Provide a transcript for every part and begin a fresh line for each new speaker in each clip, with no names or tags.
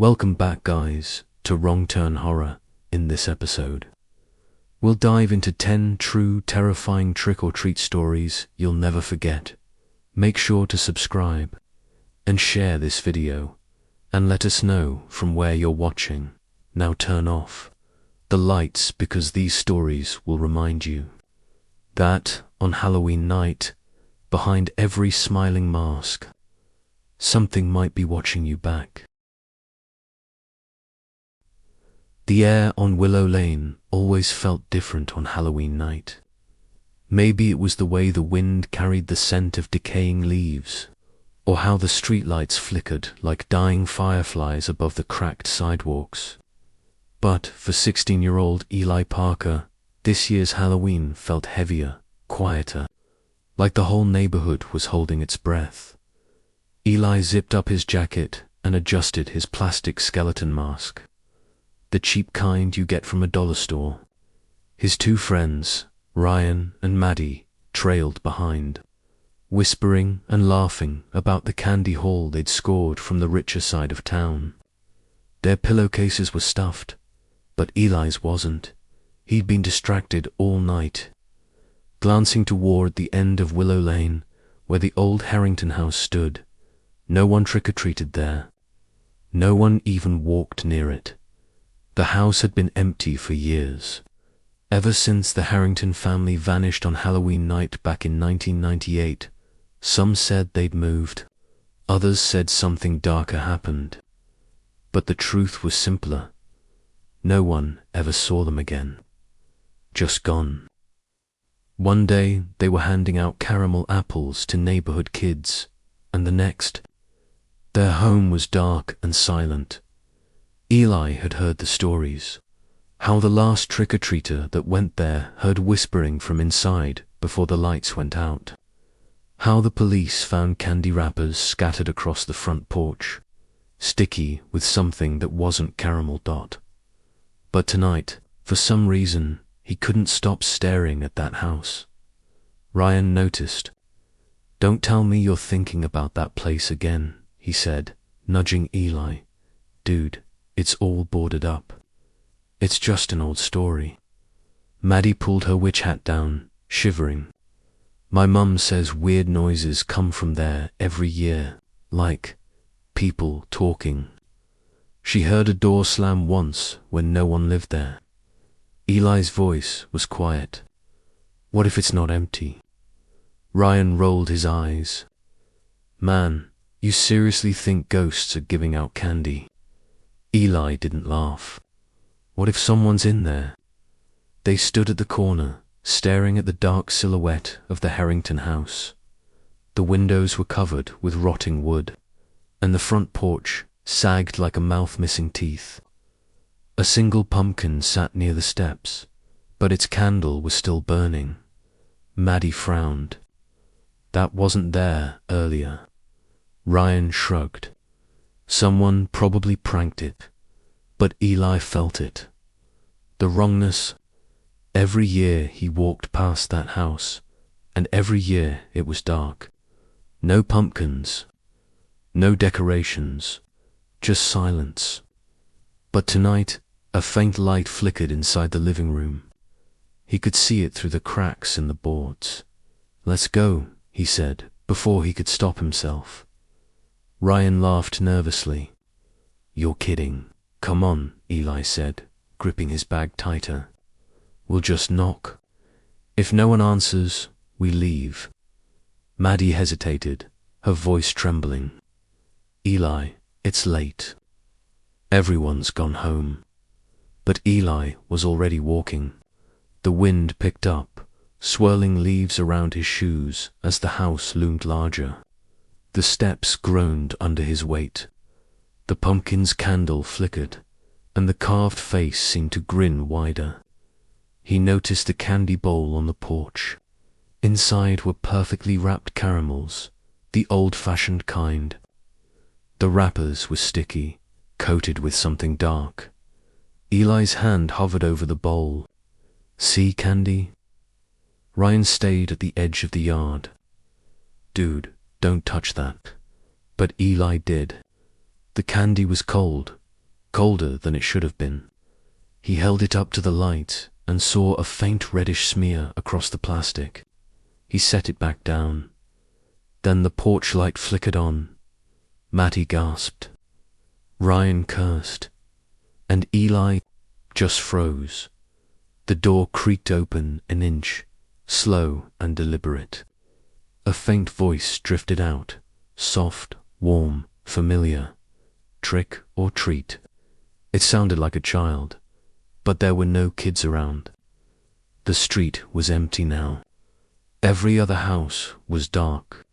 Welcome back, guys, to Wrong Turn Horror. In this episode, we'll dive into 10 true terrifying trick-or-treat stories you'll never forget. Make sure to subscribe and share this video, and let us know from where you're watching. Now turn off the lights, because these stories will remind you that on Halloween night, behind every smiling mask, something might be watching you back. The air on Willow Lane always felt different on Halloween night. Maybe it was the way the wind carried the scent of decaying leaves, or how the streetlights flickered like dying fireflies above the cracked sidewalks. But for 16-year-old Eli Parker, this year's Halloween felt heavier, quieter, like the whole neighborhood was holding its breath. Eli zipped up his jacket and adjusted his plastic skeleton mask, the cheap kind you get from a dollar store. His two friends, Ryan and Maddie, trailed behind, whispering and laughing about the candy haul they'd scored from the richer side of town. Their pillowcases were stuffed, but Eli's wasn't. He'd been distracted all night, glancing toward the end of Willow Lane, where the old Harrington house stood. No one trick-or-treated there. No one even walked near it. The house had been empty for years, ever since the Harrington family vanished on Halloween night back in 1998. Some said they'd moved, others said something darker happened. But the truth was simpler. No one ever saw them again. Just gone. One day they were handing out caramel apples to neighborhood kids, and the next, their home was dark and silent. Eli had heard the stories, how the last trick-or-treater that went there heard whispering from inside before the lights went out, how the police found candy wrappers scattered across the front porch, sticky with something that wasn't caramel dot. But tonight, for some reason, he couldn't stop staring at that house. Ryan noticed. "Don't tell me you're thinking about that place again," he said, nudging Eli. "Dude, it's all boarded up. It's just an old story." Maddie pulled her witch hat down, shivering. "My mum says weird noises come from there every year, like people talking. She heard a door slam once when no one lived there." Eli's voice was quiet. "What if it's not empty?" Ryan rolled his eyes. "Man, you seriously think ghosts are giving out candy?" Eli didn't laugh. "What if someone's in there?" They stood at the corner, staring at the dark silhouette of the Harrington house. The windows were covered with rotting wood, and the front porch sagged like a mouth missing teeth. A single pumpkin sat near the steps, but its candle was still burning. Maddie frowned. "That wasn't there earlier." Ryan shrugged. Someone probably pranked it, but Eli felt it. The wrongness. Every year he walked past that house, and every year it was dark. No pumpkins, no decorations, just silence. But tonight, a faint light flickered inside the living room. He could see it through the cracks in the boards. "Let's go," he said, before he could stop himself. Ryan laughed nervously. "You're kidding. Come on," Eli said, gripping his bag tighter. "We'll just knock. If no one answers, we leave." Maddie hesitated, her voice trembling. "Eli, it's late. Everyone's gone home." But Eli was already walking. The wind picked up, swirling leaves around his shoes as the house loomed larger. The steps groaned under his weight. The pumpkin's candle flickered, and the carved face seemed to grin wider. He noticed the candy bowl on the porch. Inside were perfectly wrapped caramels, the old-fashioned kind. The wrappers were sticky, coated with something dark. Eli's hand hovered over the bowl. "See, candy?" Ryan stayed at the edge of the yard. "Dude, don't touch that." But Eli did. The candy was cold, colder than it should have been. He held it up to the light and saw a faint reddish smear across the plastic. He set it back down. Then the porch light flickered on. Maddie gasped. Ryan cursed. And Eli just froze. The door creaked open an inch, slow and deliberate. A faint voice drifted out, soft, warm, familiar. Trick or treat. It sounded like a child, but there were no kids around. The street was empty now. Every other house was dark.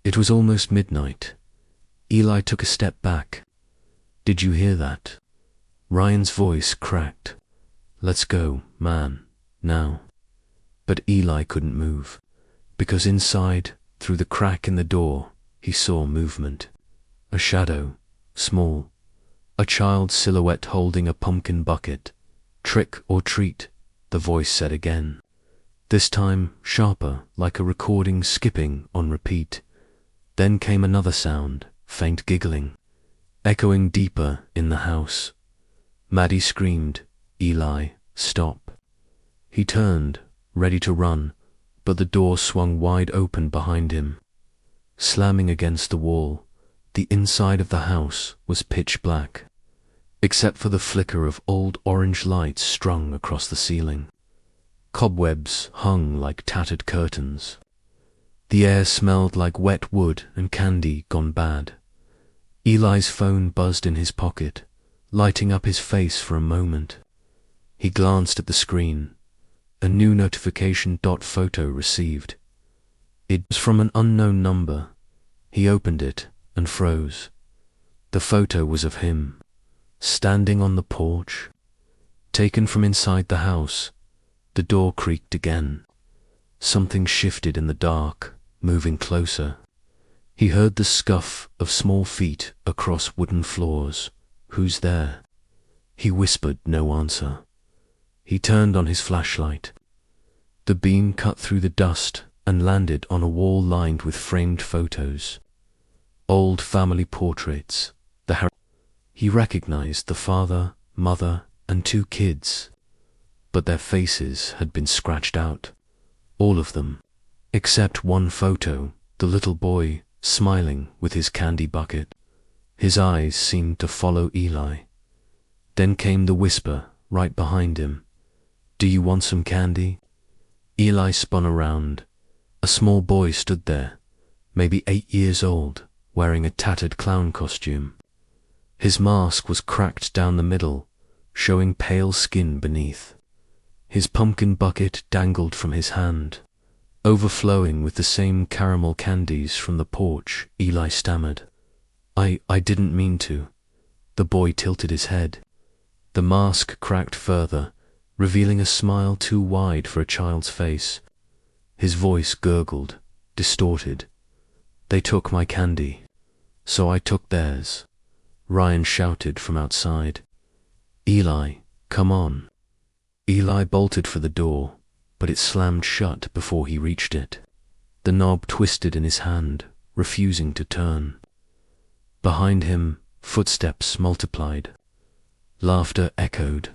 It was almost midnight. Eli took a step back. Did you hear that? Ryan's voice cracked. Let's go, man, now. But Eli couldn't move, because inside, through the crack in the door, he saw movement. A shadow, small. A child's silhouette holding a pumpkin bucket. Trick or treat, the voice said again. This time sharper, like a recording skipping on repeat. Then came another sound, faint giggling, echoing deeper in the house. Maddie screamed, Eli, stop. He turned, ready to run, but the door swung wide open behind him. Slamming against the wall, the inside of the house was pitch black, except for the flicker of old orange lights strung across the ceiling. Cobwebs hung like tattered curtains. The air smelled like wet wood and candy gone bad. Eli's phone buzzed in his pocket, lighting up his face for a moment. He glanced at the screen. A new notification photo received. It was from an unknown number. He opened it and froze. The photo was of him, standing on the porch, taken from inside the house. The door creaked again. Something shifted in the dark, moving closer. He heard the scuff of small feet across wooden floors. Who's there? He whispered no answer. He turned on his flashlight. The beam cut through the dust and landed on a wall lined with framed photos. Old family portraits. He recognized the father, mother, and 2 kids, but their faces had been scratched out. All of them, except one photo, the little boy smiling with his candy bucket. His eyes seemed to follow Eli. Then came the whisper right behind him. Do you want some candy? Eli spun around. A small boy stood there, maybe 8 years old, wearing a tattered clown costume. His mask was cracked down the middle, showing pale skin beneath. His pumpkin bucket dangled from his hand, overflowing with the same caramel candies from the porch. Eli stammered. I didn't mean to. The boy tilted his head. The mask cracked further, revealing a smile too wide for a child's face. His voice gurgled, distorted. They took my candy, so I took theirs. Ryan shouted from outside. Eli, come on. Eli bolted for the door, but it slammed shut before he reached it. The knob twisted in his hand, refusing to turn. Behind him, footsteps multiplied. Laughter echoed.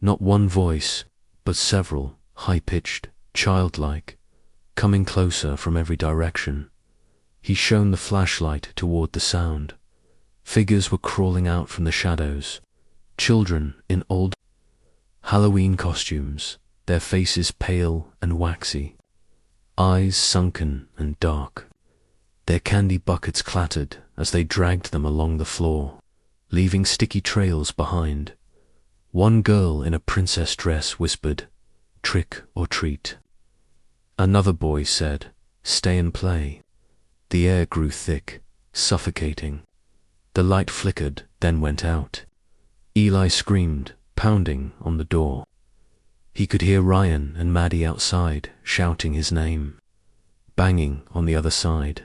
Not one voice, but several, high-pitched, childlike, coming closer from every direction. He shone the flashlight toward the sound. Figures were crawling out from the shadows. Children in old Halloween costumes, their faces pale and waxy, eyes sunken and dark. Their candy buckets clattered as they dragged them along the floor, leaving sticky trails behind. One girl in a princess dress whispered, "Trick or treat." Another boy said, "Stay and play." The air grew thick, suffocating. The light flickered, then went out. Eli screamed, pounding on the door. He could hear Ryan and Maddie outside, shouting his name, banging on the other side.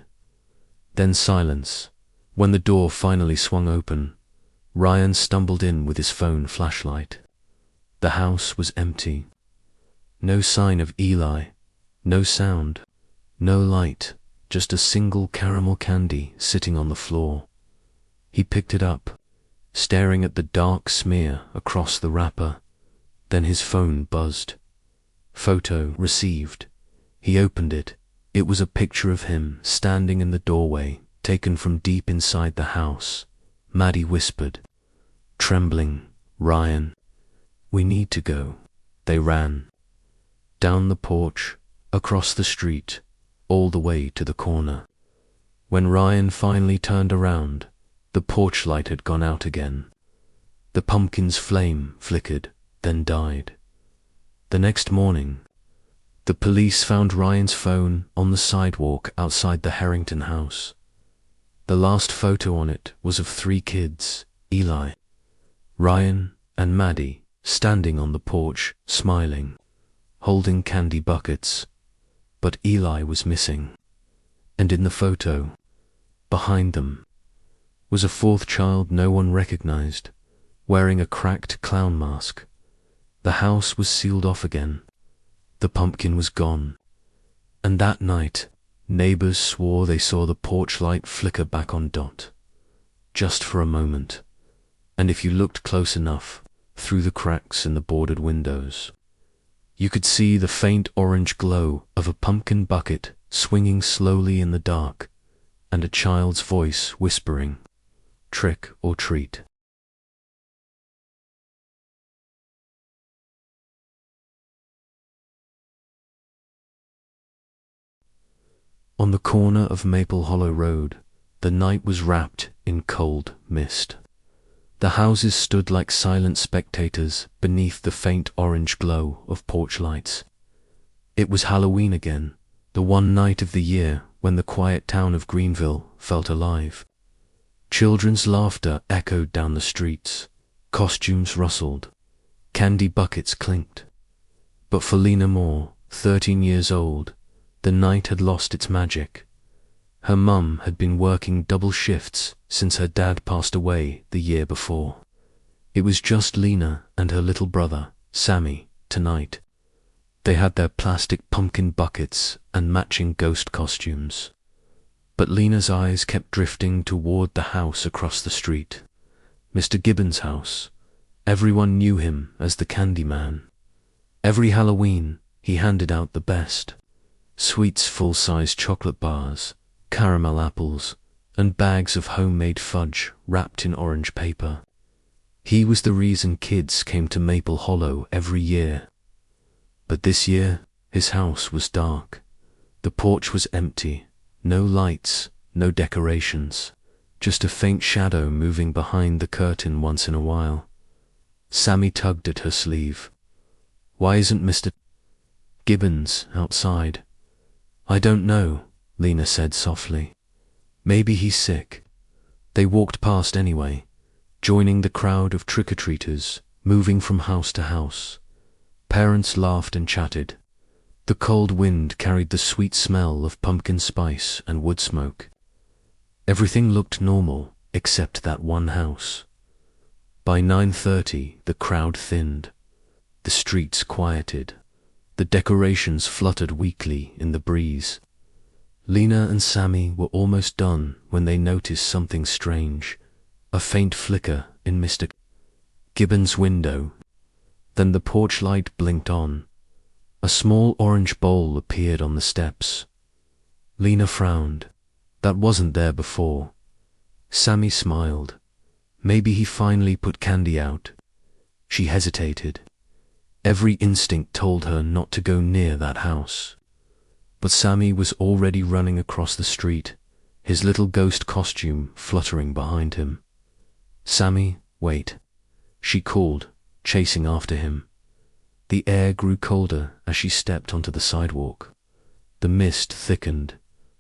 Then silence. When the door finally swung open, Ryan stumbled in with his phone flashlight. The house was empty. No sign of Eli, no sound, no light, just a single caramel candy sitting on the floor. He picked it up. staring at the dark smear across the wrapper. Then his phone buzzed. Photo received. He opened it. It was a picture of him standing in the doorway, taken from deep inside the house. Maddie whispered, trembling, "Ryan, we need to go." They ran. Down the porch, across the street, all the way to the corner. When Ryan finally turned around, the porch light had gone out again. The pumpkin's flame flickered, then died. The next morning, the police found Ryan's phone on the sidewalk outside the Harrington house. The last photo on it was of 3 kids, Eli, Ryan, and Maddie, standing on the porch, smiling, holding candy buckets. But Eli was missing. And in the photo, behind them, was a 4th child no one recognized, wearing a cracked clown mask. The house was sealed off again. The pumpkin was gone. And that night, neighbors swore they saw the porch light flicker back on Dot. Just for a moment. And if you looked close enough, through the cracks in the boarded windows, you could see the faint orange glow of a pumpkin bucket swinging slowly in the dark, and a child's voice whispering, "Trick or treat." On the corner of Maple Hollow Road, the night was wrapped in cold mist. The houses stood like silent spectators beneath the faint orange glow of porch lights. It was Halloween again, the one night of the year when the quiet town of Greenville felt alive. Children's laughter echoed down the streets, costumes rustled, candy buckets clinked. But for Lena Moore, 13 years old, the night had lost its magic. Her mum had been working double shifts since her dad passed away the year before. It was just Lena and her little brother, Sammy, tonight. They had their plastic pumpkin buckets and matching ghost costumes. But Lena's eyes kept drifting toward the house across the street. Mr. Gibbons' house. Everyone knew him as the Candy Man. Every Halloween, he handed out the best. Sweets, full-size chocolate bars, caramel apples, and bags of homemade fudge wrapped in orange paper. He was the reason kids came to Maple Hollow every year. But this year, his house was dark. The porch was empty. No lights, no decorations, just a faint shadow moving behind the curtain once in a while. Sammy tugged at her sleeve. "Why isn't Mr. Gibbons outside?" "I don't know," Lena said softly. "Maybe he's sick." They walked past anyway, joining the crowd of trick-or-treaters, moving from house to house. Parents laughed and chatted. The cold wind carried the sweet smell of pumpkin spice and wood smoke. Everything looked normal except that one house. By 9:30, the crowd thinned. The streets quieted. The decorations fluttered weakly in the breeze. Lena and Sammy were almost done when they noticed something strange. A faint flicker in Mr. Gibbons' window. Then the porch light blinked on. A small orange bowl appeared on the steps. Lena frowned. That wasn't there before. Sammy smiled. Maybe he finally put candy out. She hesitated. Every instinct told her not to go near that house. But Sammy was already running across the street, his little ghost costume fluttering behind him. "Sammy, wait," she called, chasing after him. The air grew colder as she stepped onto the sidewalk. The mist thickened,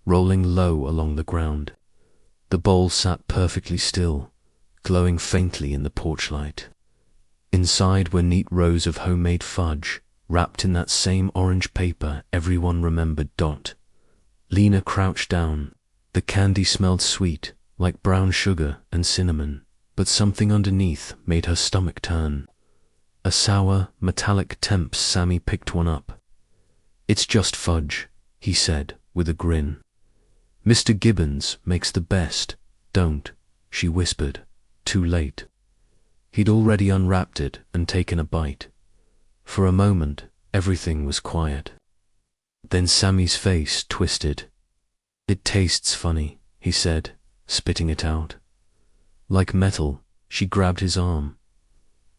rolling low along the ground. The bowl sat perfectly still, glowing faintly in the porch light. Inside were neat rows of homemade fudge, wrapped in that same orange paper everyone remembered. Dot. Lena crouched down. The candy smelled sweet, like brown sugar and cinnamon, but something underneath made her stomach turn. A sour, metallic temp. Sammy picked one up. "It's just fudge," he said with a grin. "Mr. Gibbons makes the best, don't," she whispered, too late. He'd already unwrapped it and taken a bite. For a moment, everything was quiet. Then Sammy's face twisted. "It tastes funny," he said, spitting it out. Like metal, she grabbed his arm.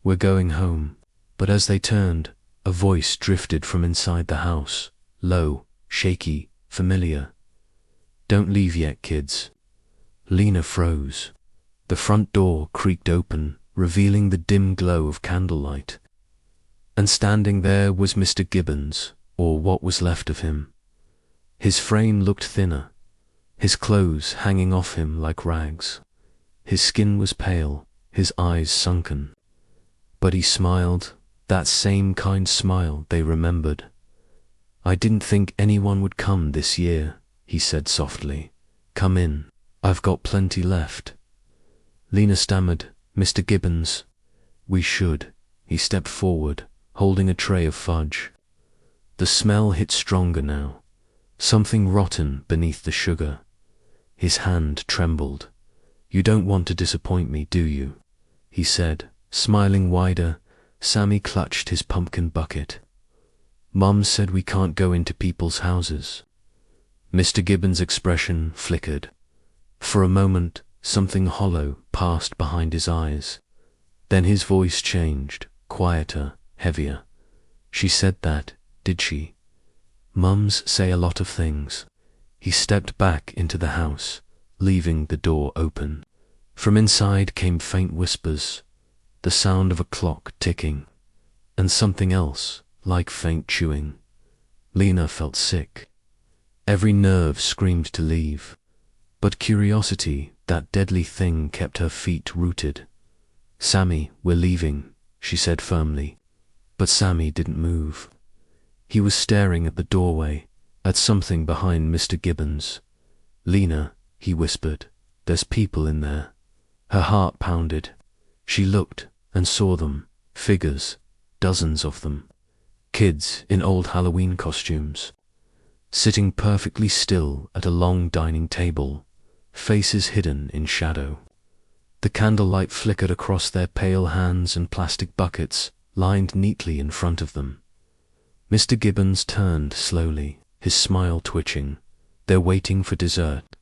"We're going home." But as they turned, a voice drifted from inside the house, low, shaky, familiar. "Don't leave yet, kids." Lena froze. The front door creaked open, revealing the dim glow of candlelight. And standing there was Mr. Gibbons, or what was left of him. His frame looked thinner, his clothes hanging off him like rags. His skin was pale, his eyes sunken. But he smiled, that same kind smile they remembered. "I didn't think anyone would come this year," he said softly. "Come in. I've got plenty left." Lena stammered, "Mr. Gibbons." "We should." He stepped forward, holding a tray of fudge. The smell hit stronger now, something rotten beneath the sugar. His hand trembled. "You don't want to disappoint me, do you?" he said, smiling wider. Sammy clutched his pumpkin bucket. "Mum said we can't go into people's houses." Mr. Gibbons' expression flickered. For a moment, something hollow passed behind his eyes. Then his voice changed, quieter, heavier. "She said that, did she? Mums say a lot of things." He stepped back into the house, leaving the door open. From inside came faint whispers, the sound of a clock ticking, and something else, like faint chewing. Lena felt sick. Every nerve screamed to leave, but curiosity, that deadly thing, kept her feet rooted. "Sammy, we're leaving," she said firmly. But Sammy didn't move. He was staring at the doorway, at something behind Mr. Gibbons. "Lena," he whispered, "there's people in there." Her heart pounded. She looked and saw them, figures, dozens of them. Kids in old Halloween costumes, sitting perfectly still at a long dining table, faces hidden in shadow. The candlelight flickered across their pale hands and plastic buckets lined neatly in front of them. Mr. Gibbons turned slowly, his smile twitching. "They're waiting for dessert."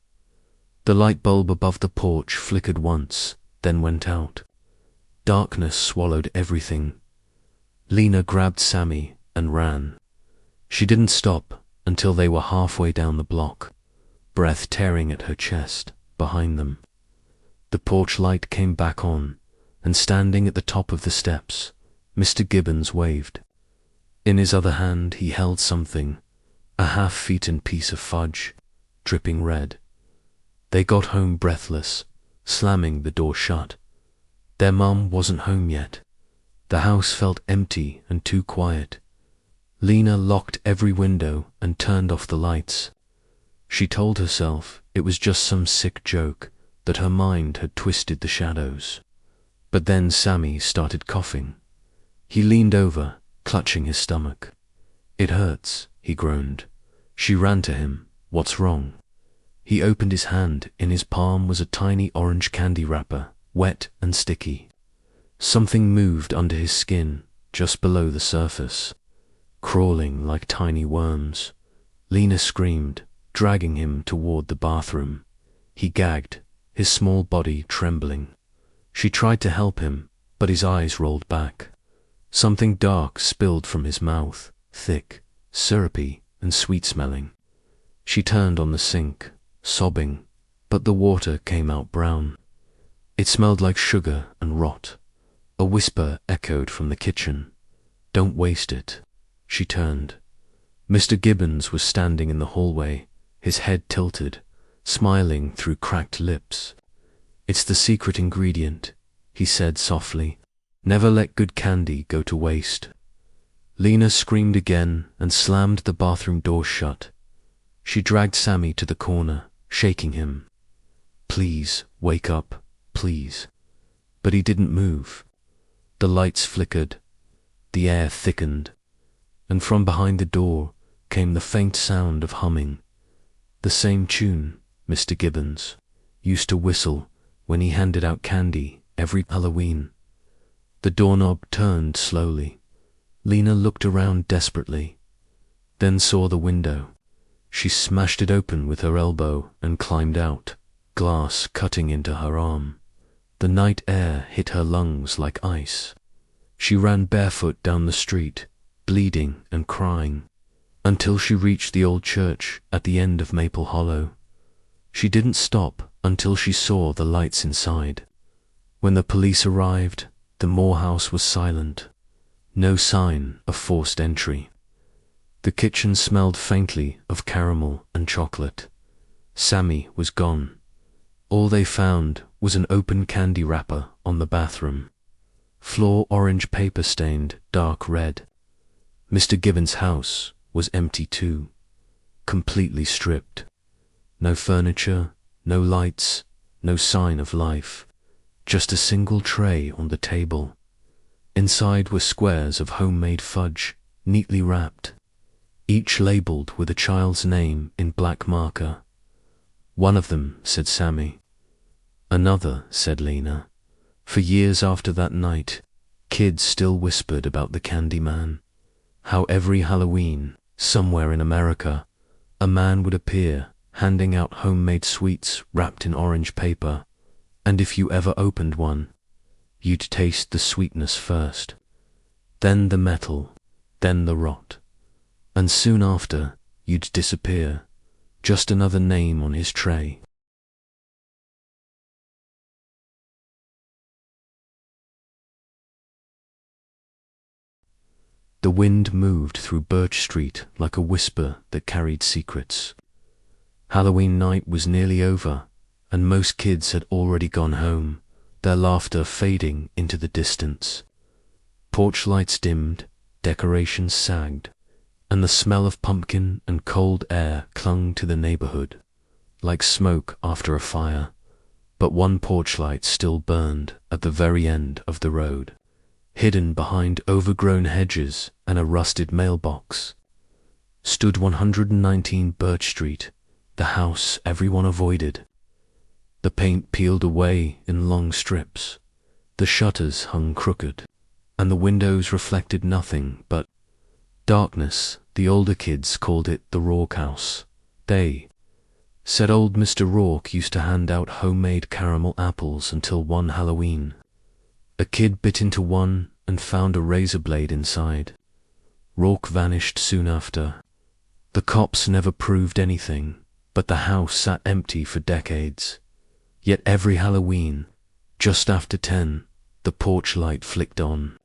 The light bulb above the porch flickered once, then went out. Darkness swallowed everything. Lena grabbed Sammy and ran. She didn't stop until they were halfway down the block, breath tearing at her chest behind them. The porch light came back on, and standing at the top of the steps, Mr. Gibbons waved. In his other hand he held something, a half-eaten piece of fudge, dripping red. They got home breathless, slamming the door shut. Their mum wasn't home yet. The house felt empty and too quiet. Lena locked every window and turned off the lights. She told herself it was just some sick joke, that her mind had twisted the shadows. But then Sammy started coughing. He leaned over, clutching his stomach. "It hurts," he groaned. She ran to him. "What's wrong?" He opened his hand. In his palm was a tiny orange candy wrapper, wet and sticky. Something moved under his skin, just below the surface, crawling like tiny worms. Lena screamed, dragging him toward the bathroom. He gagged, his small body trembling. She tried to help him, but his eyes rolled back. Something dark spilled from his mouth, thick, syrupy, and sweet-smelling. She turned on the sink, sobbing, but the water came out brown. It smelled like sugar and rot. A whisper echoed from the kitchen. "Don't waste it." She turned. Mr. Gibbons was standing in the hallway, his head tilted, smiling through cracked lips. "It's the secret ingredient," he said softly. "Never let good candy go to waste." Lena screamed again and slammed the bathroom door shut. She dragged Sammy to the corner, shaking him. "Please, wake up, please." But he didn't move. The lights flickered, the air thickened, and from behind the door came the faint sound of humming. The same tune Mr. Gibbons used to whistle when he handed out candy every Halloween. The doorknob turned slowly. Lena looked around desperately, then saw the window. She smashed it open with her elbow and climbed out, glass cutting into her arm. The night air hit her lungs like ice. She ran barefoot down the street, bleeding and crying, until she reached the old church at the end of Maple Hollow. She didn't stop until she saw the lights inside. When the police arrived, the Moore house was silent. No sign of forced entry. The kitchen smelled faintly of caramel and chocolate. Sammy was gone. All they found was an open candy wrapper on the bathroom. Floor orange paper stained dark red. Mr. Gibbons' house was empty too, completely stripped. No furniture, no lights, no sign of life, just a single tray on the table. Inside were squares of homemade fudge, neatly wrapped, each labeled with a child's name in black marker. One of them said Sammy. Another said Lena. For years after that night, kids still whispered about the Candy Man. How every Halloween, somewhere in America, a man would appear handing out homemade sweets wrapped in orange paper, and if you ever opened one, you'd taste the sweetness first, then the metal, then the rot, and soon after you'd disappear, just another name on his tray. The wind moved through Birch Street like a whisper that carried secrets. Halloween night was nearly over, and most kids had already gone home, their laughter fading into the distance. Porch lights dimmed, decorations sagged, and the smell of pumpkin and cold air clung to the neighborhood, like smoke after a fire. But one porch light still burned at the very end of the road, hidden behind overgrown hedges and a rusted mailbox. Stood 119 Birch Street, the house everyone avoided. The paint peeled away in long strips, the shutters hung crooked, and the windows reflected nothing but darkness. The older kids called it the Rourke House. They said old Mr. Rourke used to hand out homemade caramel apples until one Halloween. A kid bit into one and found a razor blade inside. Rourke vanished soon after. The cops never proved anything, but the house sat empty for decades. Yet every Halloween, just after 10, the porch light flicked on.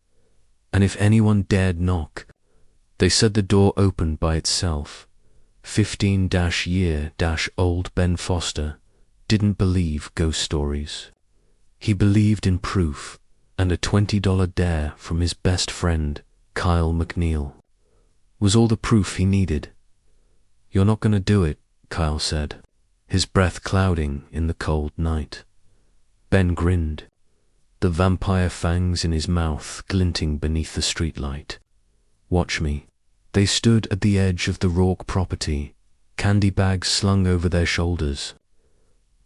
And if anyone dared knock, they said the door opened by itself. 15-year-old Ben Foster didn't believe ghost stories. He believed in proof, and a $20 dare from his best friend, Kyle McNeil, was all the proof he needed. "You're not going to do it," Kyle said, his breath clouding in the cold night. Ben grinned, the vampire fangs in his mouth glinting beneath the streetlight. "Watch me." They stood at the edge of the Rourke property, candy bags slung over their shoulders.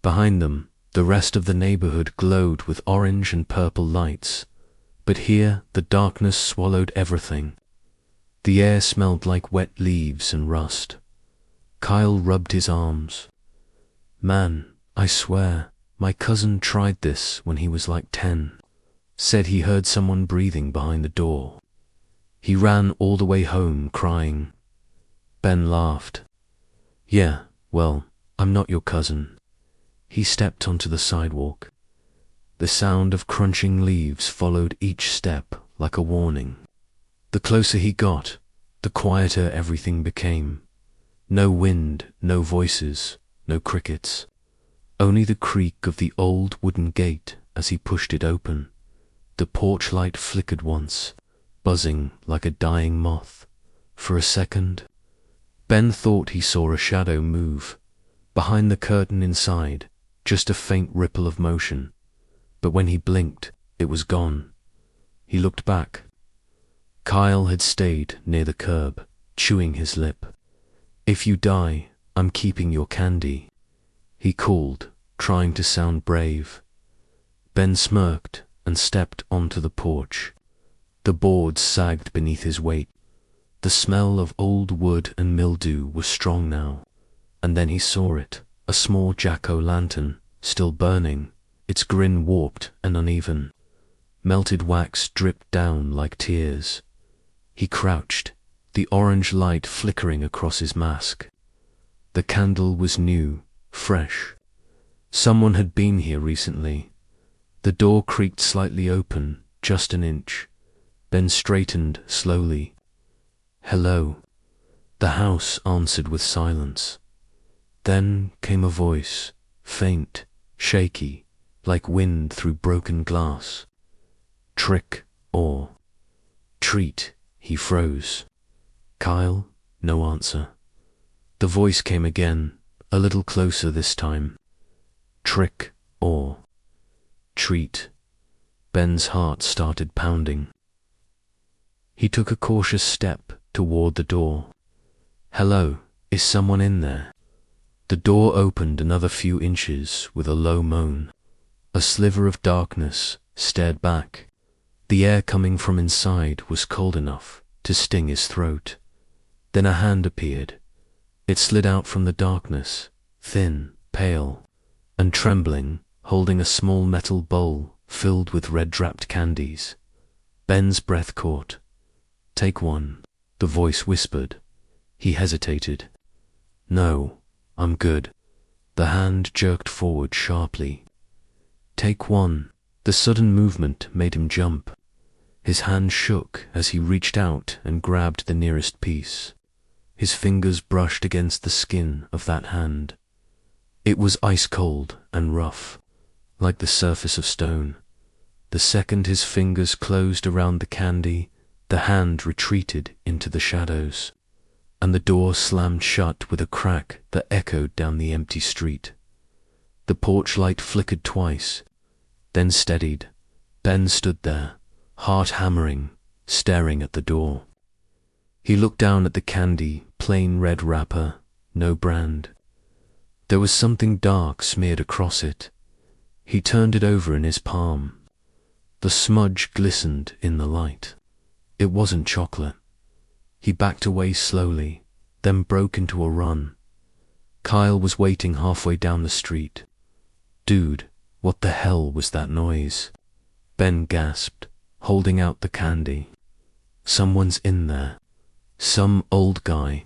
Behind them, the rest of the neighborhood glowed with orange and purple lights, but here the darkness swallowed everything. The air smelled like wet leaves and rust. Kyle rubbed his arms. "Man, I swear, my cousin tried this when he was like 10. Said he heard someone breathing behind the door. He ran all the way home crying." Ben laughed. "Yeah, well, I'm not your cousin." He stepped onto the sidewalk. The sound of crunching leaves followed each step like a warning. The closer he got, the quieter everything became. No wind, no voices, no crickets. Only the creak of the old wooden gate as he pushed it open. The porch light flickered once, buzzing like a dying moth. For a second, Ben thought he saw a shadow move. Behind the curtain inside, just a faint ripple of motion. But when he blinked, it was gone. He looked back. Kyle had stayed near the curb, chewing his lip. "If you die, I'm keeping your candy," he called, trying to sound brave. Ben smirked and stepped onto the porch. The boards sagged beneath his weight. The smell of old wood and mildew was strong now, and then he saw it, a small jack-o'-lantern, still burning, its grin warped and uneven. Melted wax dripped down like tears. He crouched, the orange light flickering across his mask. The candle was new, fresh. Someone had been here recently. The door creaked slightly open, just an inch, then straightened slowly. "Hello." The house answered with silence. Then came a voice, faint, shaky, like wind through broken glass. "Trick or treat?" He froze. "Kyle?" No answer. The voice came again, a little closer this time. "Trick or treat?" Ben's heart started pounding. He took a cautious step toward the door. "Hello, is someone in there?" The door opened another few inches with a low moan. A sliver of darkness stared back. The air coming from inside was cold enough to sting his throat. Then a hand appeared. It slid out from the darkness, thin, pale, and trembling, holding a small metal bowl filled with red-wrapped candies. Ben's breath caught. "Take one," the voice whispered. He hesitated. "No, I'm good." The hand jerked forward sharply. "Take one." The sudden movement made him jump. His hand shook as he reached out and grabbed the nearest piece. His fingers brushed against the skin of that hand. It was ice-cold and rough, like the surface of stone. The second his fingers closed around the candy, the hand retreated into the shadows, and the door slammed shut with a crack that echoed down the empty street. The porch light flickered twice, then steadied. Ben stood there, heart hammering, staring at the door. He looked down at the candy, plain red wrapper, no brand. There was something dark smeared across it. He turned it over in his palm. The smudge glistened in the light. It wasn't chocolate. He backed away slowly, then broke into a run. Kyle was waiting halfway down the street. "Dude, what the hell was that noise?" Ben gasped, holding out the candy. "Someone's in there. Some old guy.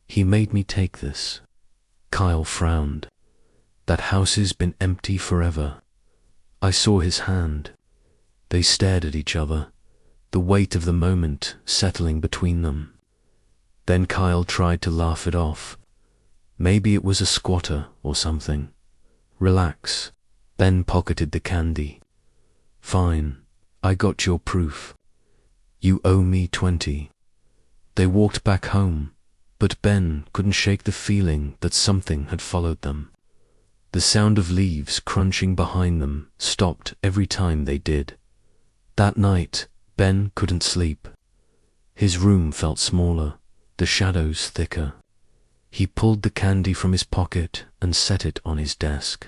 He made me take this." Kyle frowned. "That house has been empty forever." I saw his hand. They stared at each other, the weight of the moment settling between them. Then Kyle tried to laugh it off. Maybe it was a squatter or something. "Relax." Ben pocketed the candy. "Fine, I got your proof. You owe me 20. They walked back home, but Ben couldn't shake the feeling that something had followed them. The sound of leaves crunching behind them stopped every time they did. That night, Ben couldn't sleep. His room felt smaller, the shadows thicker. He pulled the candy from his pocket and set it on his desk,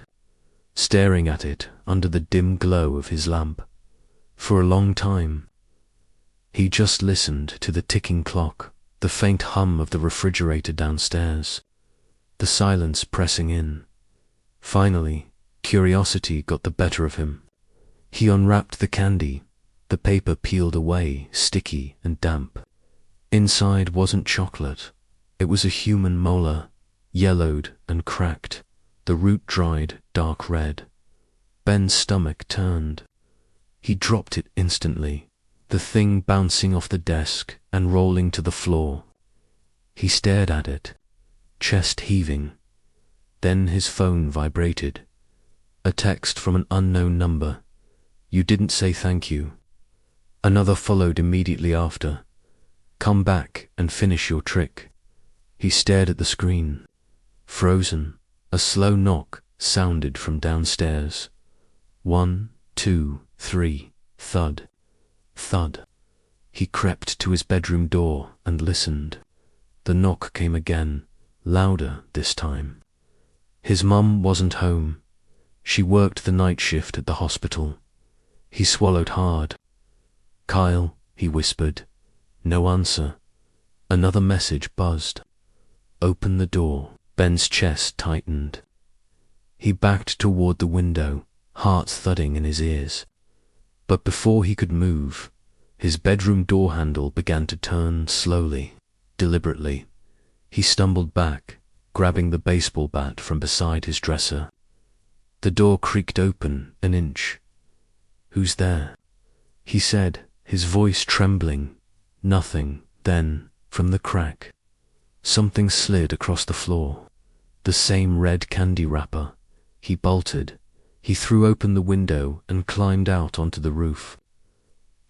staring at it under the dim glow of his lamp. For a long time, he just listened to the ticking clock, the faint hum of the refrigerator downstairs, the silence pressing in. Finally, curiosity got the better of him. He unwrapped the candy, the paper peeled away, sticky and damp. Inside wasn't chocolate. It was a human molar, yellowed and cracked, the root dried dark red. Ben's stomach turned. He dropped it instantly, the thing bouncing off the desk and rolling to the floor. He stared at it, chest heaving. Then his phone vibrated. A text from an unknown number. "You didn't say thank you." Another followed immediately after. "Come back and finish your trick." He stared at the screen. Frozen, a slow knock sounded from downstairs. 1, 2, 3, thud, thud. He crept to his bedroom door and listened. The knock came again, louder this time. His mum wasn't home. She worked the night shift at the hospital. He swallowed hard. "Kyle," he whispered. No answer. Another message buzzed. "Open the door." Ben's chest tightened. He backed toward the window, heart thudding in his ears. But before he could move, his bedroom door handle began to turn slowly, deliberately. He stumbled back, grabbing the baseball bat from beside his dresser. The door creaked open an inch. "Who's there?" he said, his voice trembling. Nothing. Then, from the crack, something slid across the floor. The same red candy wrapper. He bolted. He threw open the window and climbed out onto the roof.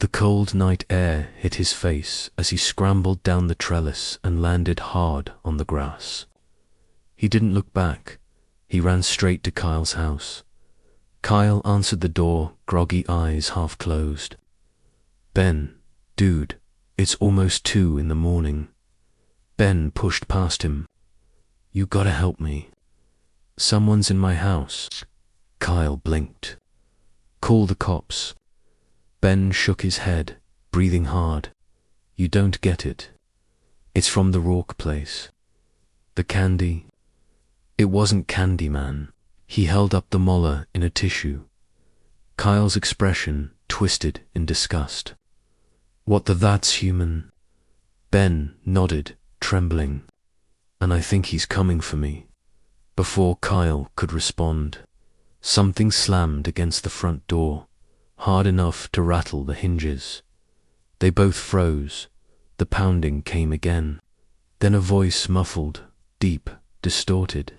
The cold night air hit his face as he scrambled down the trellis and landed hard on the grass. He didn't look back. He ran straight to Kyle's house. Kyle answered the door, groggy eyes half closed. "Ben, dude, it's almost 2 in the morning." Ben pushed past him. "You gotta help me. Someone's in my house." Kyle blinked. "Call the cops." Ben shook his head, breathing hard. "You don't get it. It's from the Rourke place. The candy." It wasn't candy, man. He held up the molar in a tissue. Kyle's expression twisted in disgust. "What that's human." Ben nodded, trembling. "And I think he's coming for me." Before Kyle could respond, something slammed against the front door, hard enough to rattle the hinges. They both froze. The pounding came again. Then a voice muffled, deep, distorted.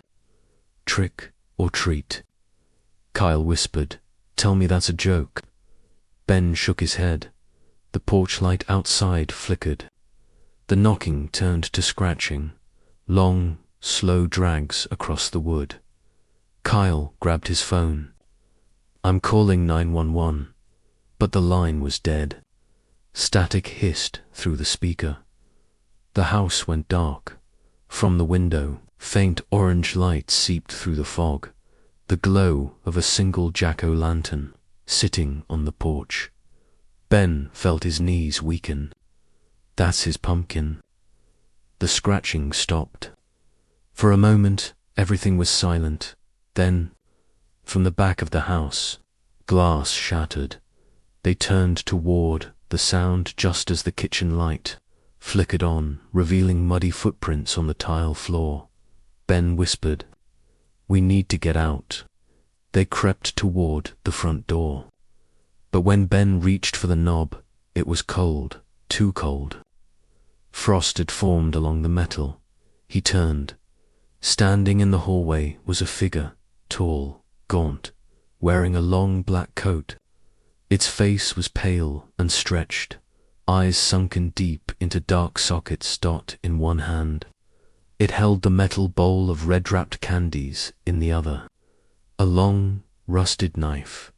"Trick or treat." Kyle whispered, "Tell me that's a joke." Ben shook his head. The porch light outside flickered. The knocking turned to scratching, long, slow drags across the wood. Kyle grabbed his phone. "I'm calling 911, but the line was dead. Static hissed through the speaker. The house went dark. From the window, faint orange light seeped through the fog, the glow of a single jack-o'-lantern sitting on the porch. Ben felt his knees weaken. That's his pumpkin. The scratching stopped. For a moment, everything was silent. Then, from the back of the house, glass shattered. They turned toward the sound just as the kitchen light flickered on, revealing muddy footprints on the tile floor. Ben whispered, "We need to get out." They crept toward the front door. But when Ben reached for the knob, it was cold, too cold. Frost had formed along the metal. He turned. Standing in the hallway was a figure, tall, gaunt, wearing a long black coat. Its face was pale and stretched, eyes sunken deep into dark sockets. In one hand, it held the metal bowl of red-wrapped candies in the other. A long, rusted knife.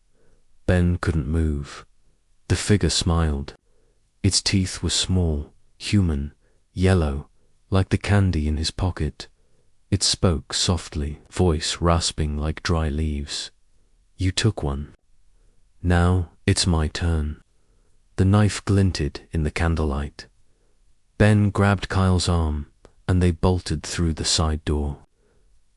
Ben couldn't move. The figure smiled. Its teeth were small, human, yellow, like the candy in his pocket. It spoke softly, voice rasping like dry leaves. "You took one. Now it's my turn." The knife glinted in the candlelight. Ben grabbed Kyle's arm, and they bolted through the side door.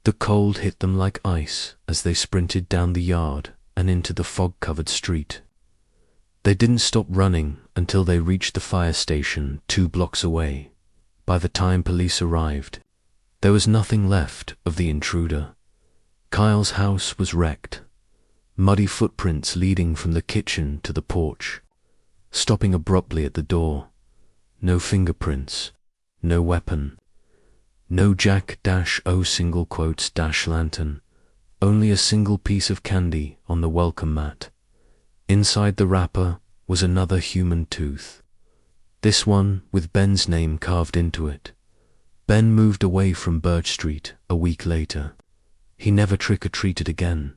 The cold hit them like ice as they sprinted down the yard and into the fog-covered street. They didn't stop running until they reached the fire station 2 blocks away. By the time police arrived, there was nothing left of the intruder. Kyle's house was wrecked. Muddy footprints leading from the kitchen to the porch, stopping abruptly at the door. No fingerprints, no weapon, no Jack-O-lantern, only a single piece of candy on the welcome mat. Inside the wrapper was another human tooth, this one with Ben's name carved into it. Ben moved away from Birch Street a week later. He never trick-or-treated again.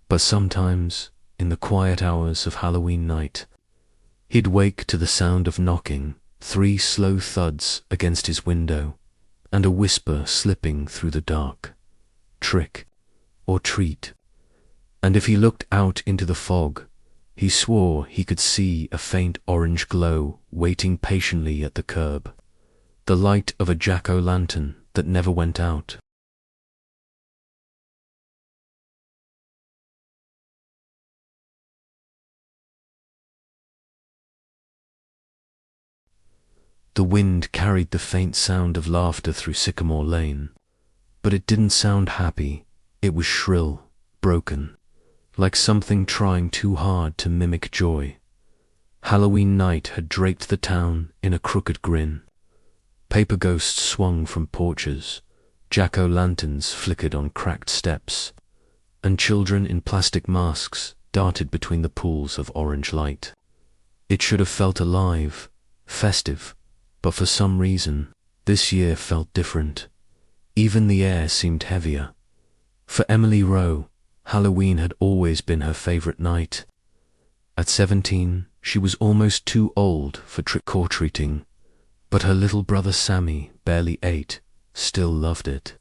But sometimes, in the quiet hours of Halloween night, he'd wake to the sound of knocking, 3 slow thuds against his window, and a whisper slipping through the dark. Trick or treat. And if he looked out into the fog, He swore he could see a faint orange glow waiting patiently at the curb, the light of a jack-o'-lantern that never went out. The wind carried the faint sound of laughter through Sycamore Lane, but it didn't sound happy. It was shrill, broken, like something trying too hard to mimic joy. Halloween night had draped the town in a crooked grin. Paper ghosts swung from porches, jack-o'-lanterns flickered on cracked steps, and children in plastic masks darted between the pools of orange light. It should have felt alive, festive, but for some reason, this year felt different. Even the air seemed heavier. For Emily Rowe, Halloween had always been her favorite night. At 17, she was almost too old for trick-or-treating, but her little brother Sammy, barely 8, still loved it.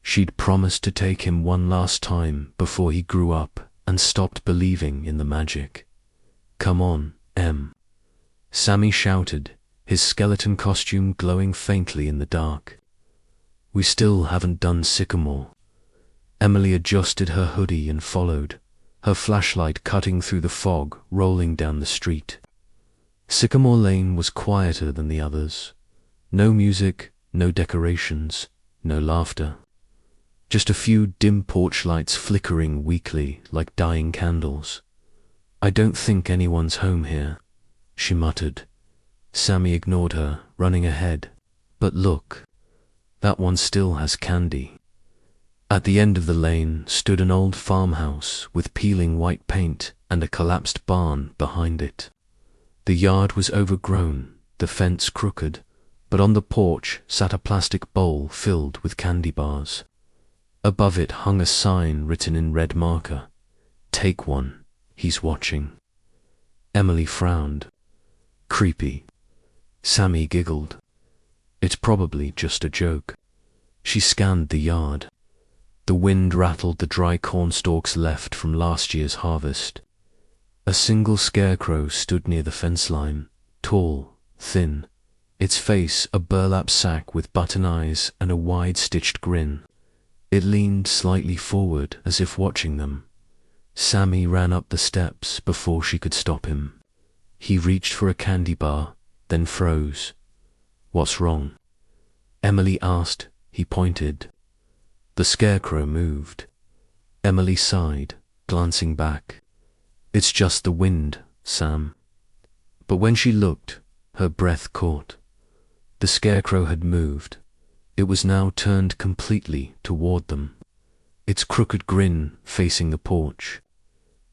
She'd promised to take him one last time before he grew up and stopped believing in the magic. "Come on, Em," Sammy shouted, his skeleton costume glowing faintly in the dark. "We still haven't done Sycamore." Emily adjusted her hoodie and followed, her flashlight cutting through the fog rolling down the street. Sycamore Lane was quieter than the others. No music, no decorations, no laughter. Just a few dim porch lights flickering weakly like dying candles. "I don't think anyone's home here," she muttered. Sammy ignored her, running ahead. "But look, that one still has candy." At the end of the lane stood an old farmhouse with peeling white paint and a collapsed barn behind it. The yard was overgrown, the fence crooked, but on the porch sat a plastic bowl filled with candy bars. Above it hung a sign written in red marker, "Take one, he's watching." Emily frowned. "Creepy." Sammy giggled. "It's probably just a joke." She scanned the yard. The wind rattled the dry corn stalks left from last year's harvest. A single scarecrow stood near the fence line, tall, thin, its face a burlap sack with button eyes and a wide-stitched grin. It leaned slightly forward as if watching them. Sammy ran up the steps before she could stop him. He reached for a candy bar, then froze. "What's wrong?" Emily asked. He pointed. The scarecrow moved. Emily sighed, glancing back. "It's just the wind, Sam." But when she looked, her breath caught. The scarecrow had moved. It was now turned completely toward them, its crooked grin facing the porch.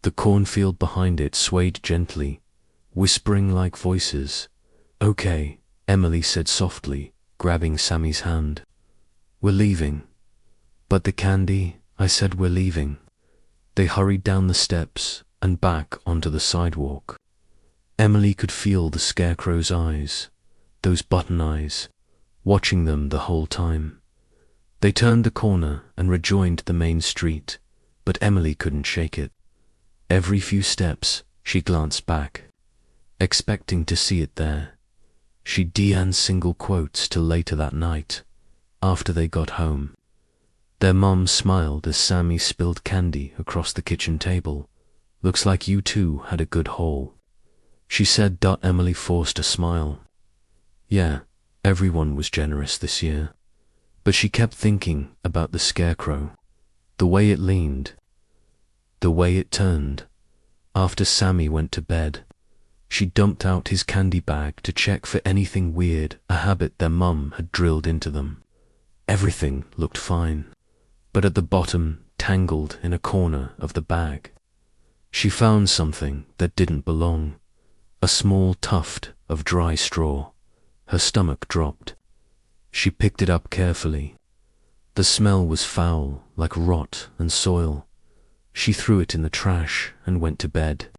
The cornfield behind it swayed gently, whispering like voices. "Okay," Emily said softly, grabbing Sammy's hand. "We're leaving." "But the candy," I said, "we're leaving." They hurried down the steps and back onto the sidewalk. Emily could feel the scarecrow's eyes, those button eyes, watching them the whole time. They turned the corner and rejoined the main street, but Emily couldn't shake it. Every few steps, she glanced back, expecting to see it there. She DN'd single quotes till later that night, after they got home. Their mom smiled as Sammy spilled candy across the kitchen table. "Looks like you two had a good haul," she said. Emily forced a smile. Yeah, everyone was generous this year. But she kept thinking about the scarecrow, the way it leaned, the way it turned. After Sammy went to bed, she dumped out his candy bag to check for anything weird, a habit their mum had drilled into them. Everything looked fine, but at the bottom, tangled in a corner of the bag, she found something that didn't belong, a small tuft of dry straw. Her stomach dropped. She picked it up carefully. The smell was foul, like rot and soil. She threw it in the trash and went to bed,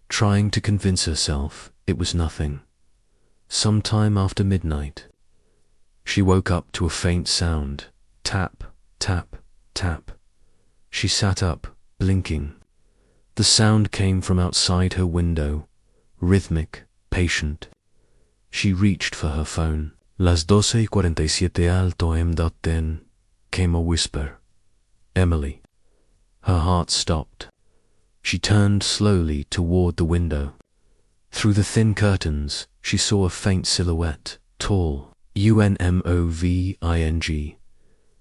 trying to convince herself it was nothing. Sometime after midnight, she woke up to a faint sound. Tap, tap, tap. She sat up, blinking. The sound came from outside her window, rhythmic, patient. She reached for her phone. Las 12:47 alto M.N. Came a whisper. Emily. Her heart stopped. She turned slowly toward the window. Through the thin curtains, she saw a faint silhouette, tall, UNMOVING.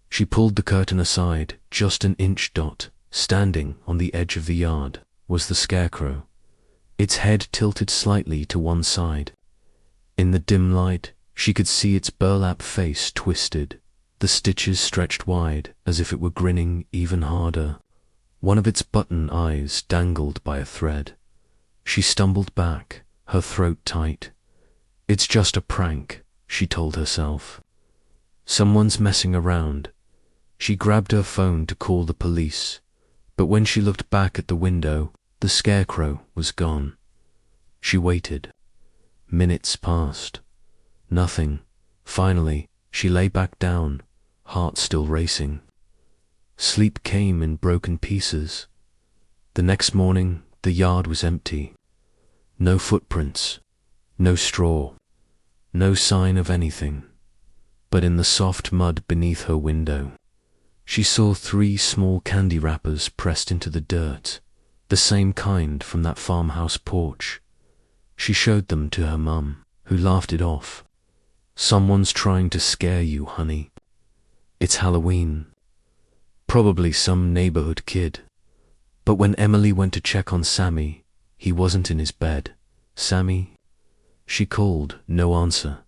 She pulled the curtain aside, just an inch dot. Standing on the edge of the yard was the scarecrow, its head tilted slightly to one side. In the dim light, she could see its burlap face twisted, the stitches stretched wide as if it were grinning even harder. One of its button eyes dangled by a thread. She stumbled back, her throat tight. It's just a prank, she told herself. Someone's messing around. She grabbed her phone to call the police, but when she looked back at the window, the scarecrow was gone. She waited. Minutes passed. Nothing. Finally, she lay back down, heart still racing. Sleep came in broken pieces. The next morning, the yard was empty. No footprints, no straw, no sign of anything. But in the soft mud beneath her window, she saw 3 small candy wrappers pressed into the dirt, the same kind from that farmhouse porch. She showed them to her mum, who laughed it off. Someone's trying to scare you, honey. It's Halloween. Probably some neighborhood kid. But when Emily went to check on Sammy, he wasn't in his bed. Sammy? She called, no answer.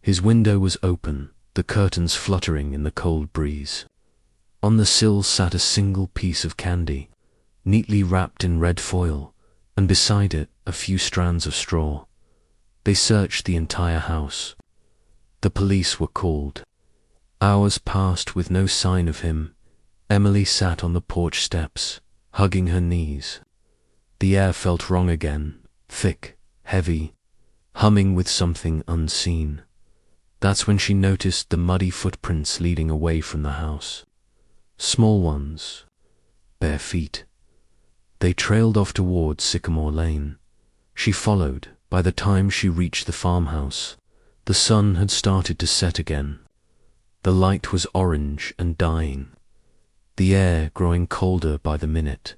His window was open, the curtains fluttering in the cold breeze. On the sill sat a single piece of candy, neatly wrapped in red foil, and beside it a few strands of straw. They searched the entire house. The police were called. Hours passed with no sign of him. Emily sat on the porch steps, hugging her knees. The air felt wrong again, thick, heavy, humming with something unseen. That's when she noticed the muddy footprints leading away from the house. Small ones, bare feet. They trailed off towards Sycamore Lane. She followed. By the time she reached the farmhouse, the sun had started to set again. The light was orange and dying, the air growing colder by the minute.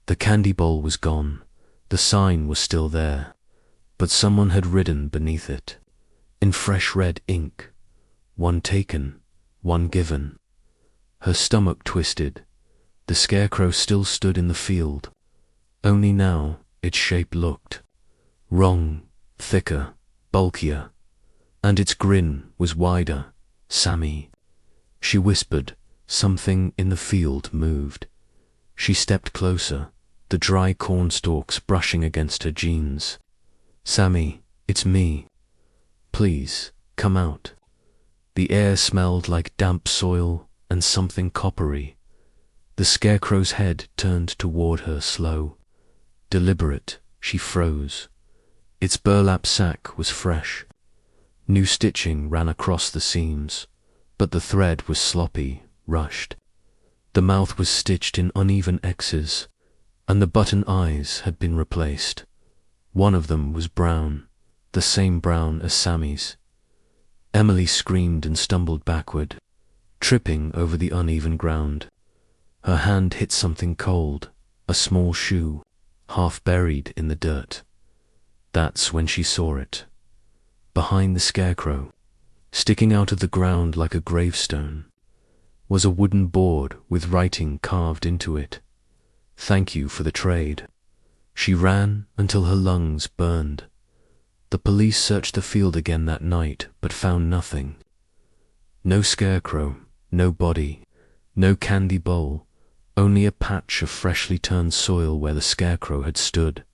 The candy bowl was gone. The sign was still there, but someone had written beneath it, in fresh red ink, 1 taken, 1 given. Her stomach twisted. The scarecrow still stood in the field, only now its shape looked wrong, thicker, bulkier, and its grin was wider. Sammy. She whispered. Something in the field moved. She stepped closer, the dry corn stalks brushing against her jeans. Sammy, it's me. Please, come out. The air smelled like damp soil and something coppery. The scarecrow's head turned toward her slow. Deliberate, she froze. Its burlap sack was fresh. New stitching ran across the seams, but the thread was sloppy, rushed. The mouth was stitched in uneven X's, and the button eyes had been replaced. One of them was brown, the same brown as Sammy's. Emily screamed and stumbled backward, tripping over the uneven ground. Her hand hit something cold, a small shoe, half buried in the dirt. That's when she saw it. Behind the scarecrow, sticking out of the ground like a gravestone, was a wooden board with writing carved into it. Thank you for the trade. She ran until her lungs burned. The police searched the field again that night, but found nothing. No scarecrow, no body, no candy bowl, only a patch of freshly turned soil where the scarecrow had stood.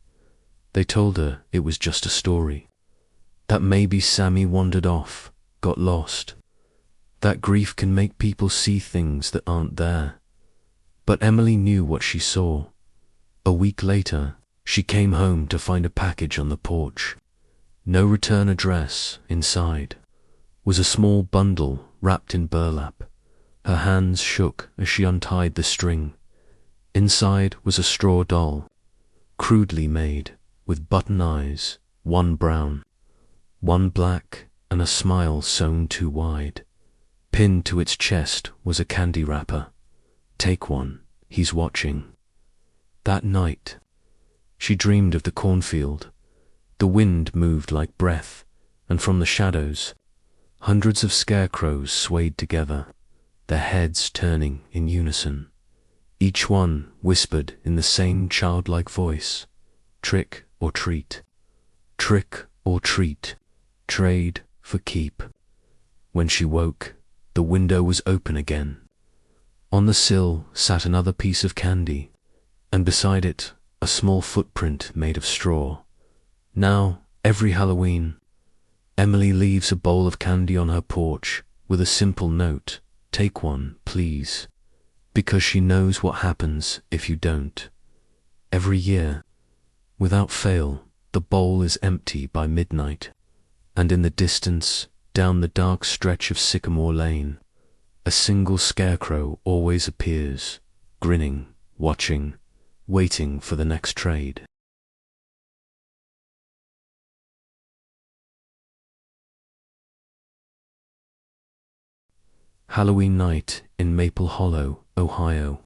They told her it was just a story, that maybe Sammy wandered off, got lost, that grief can make people see things that aren't there. But Emily knew what she saw. A week later, she came home to find a package on the porch. No return address. Inside was a small bundle wrapped in burlap. Her hands shook as she untied the string. Inside was a straw doll, crudely made, with button eyes, one brown, one black, and a smile sewn too wide. Pinned to its chest was a candy wrapper. "Take one, he's watching." That night, she dreamed of the cornfield. The wind moved like breath, and from the shadows, hundreds of scarecrows swayed together, their heads turning in unison. Each one whispered in the same childlike voice, "Trick or treat, trick or treat, trade for keep." When she woke, the window was open again. On the sill sat another piece of candy, and beside it a small footprint made of straw. Now, every Halloween, Emily leaves a bowl of candy on her porch with a simple note, "Take one, please," because she knows what happens if you don't. Every year, without fail, the bowl is empty by midnight, and in the distance, down the dark stretch of Sycamore Lane, a single scarecrow always appears, grinning, watching, waiting for the next trade. Halloween night in Maple Hollow, Ohio,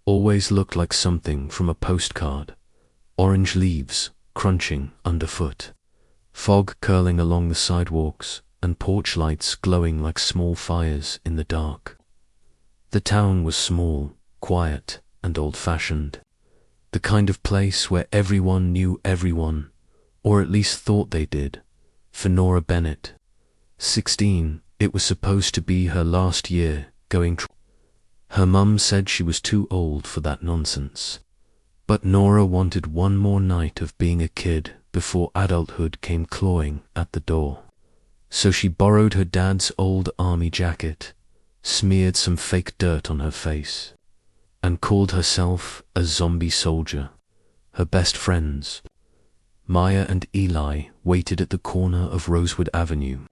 always looked like something from a postcard. Orange leaves crunching underfoot, fog curling along the sidewalks, and porch lights glowing like small fires in the dark. The town was small, quiet, and old-fashioned, the kind of place where everyone knew everyone, or at least thought they did. For Nora Bennett, 16, it was supposed to be her last year going. Her mum said she was too old for that nonsense. But Nora wanted one more night of being a kid before adulthood came clawing at the door. So she borrowed her dad's old army jacket, smeared some fake dirt on her face, and called herself a zombie soldier. Her best friends, Maya and Eli, waited at the corner of Rosewood Avenue,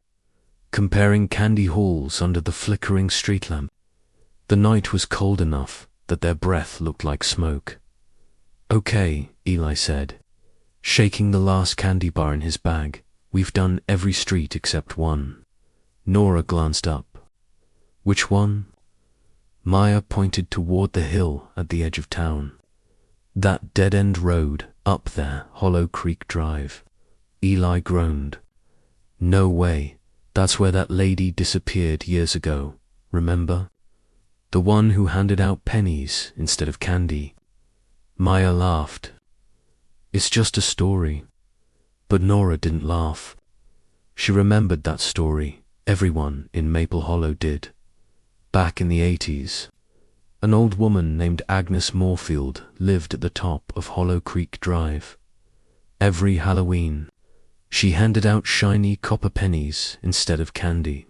comparing candy hauls under the flickering street lamp. The night was cold enough that their breath looked like smoke. "Okay," Eli said, shaking the last candy bar in his bag. "We've done every street except one." Nora glanced up. "Which one?" Maya pointed toward the hill at the edge of town. "That dead-end road up there, Hollow Creek Drive." Eli groaned. "No way. That's where that lady disappeared years ago, remember? The one who handed out pennies instead of candy." Maya laughed. "It's just a story." But Nora didn't laugh. She remembered that story. Everyone in Maple Hollow did. Back in the 80s, an old woman named Agnes Moorfield lived at the top of Hollow Creek Drive. Every Halloween, she handed out shiny copper pennies instead of candy,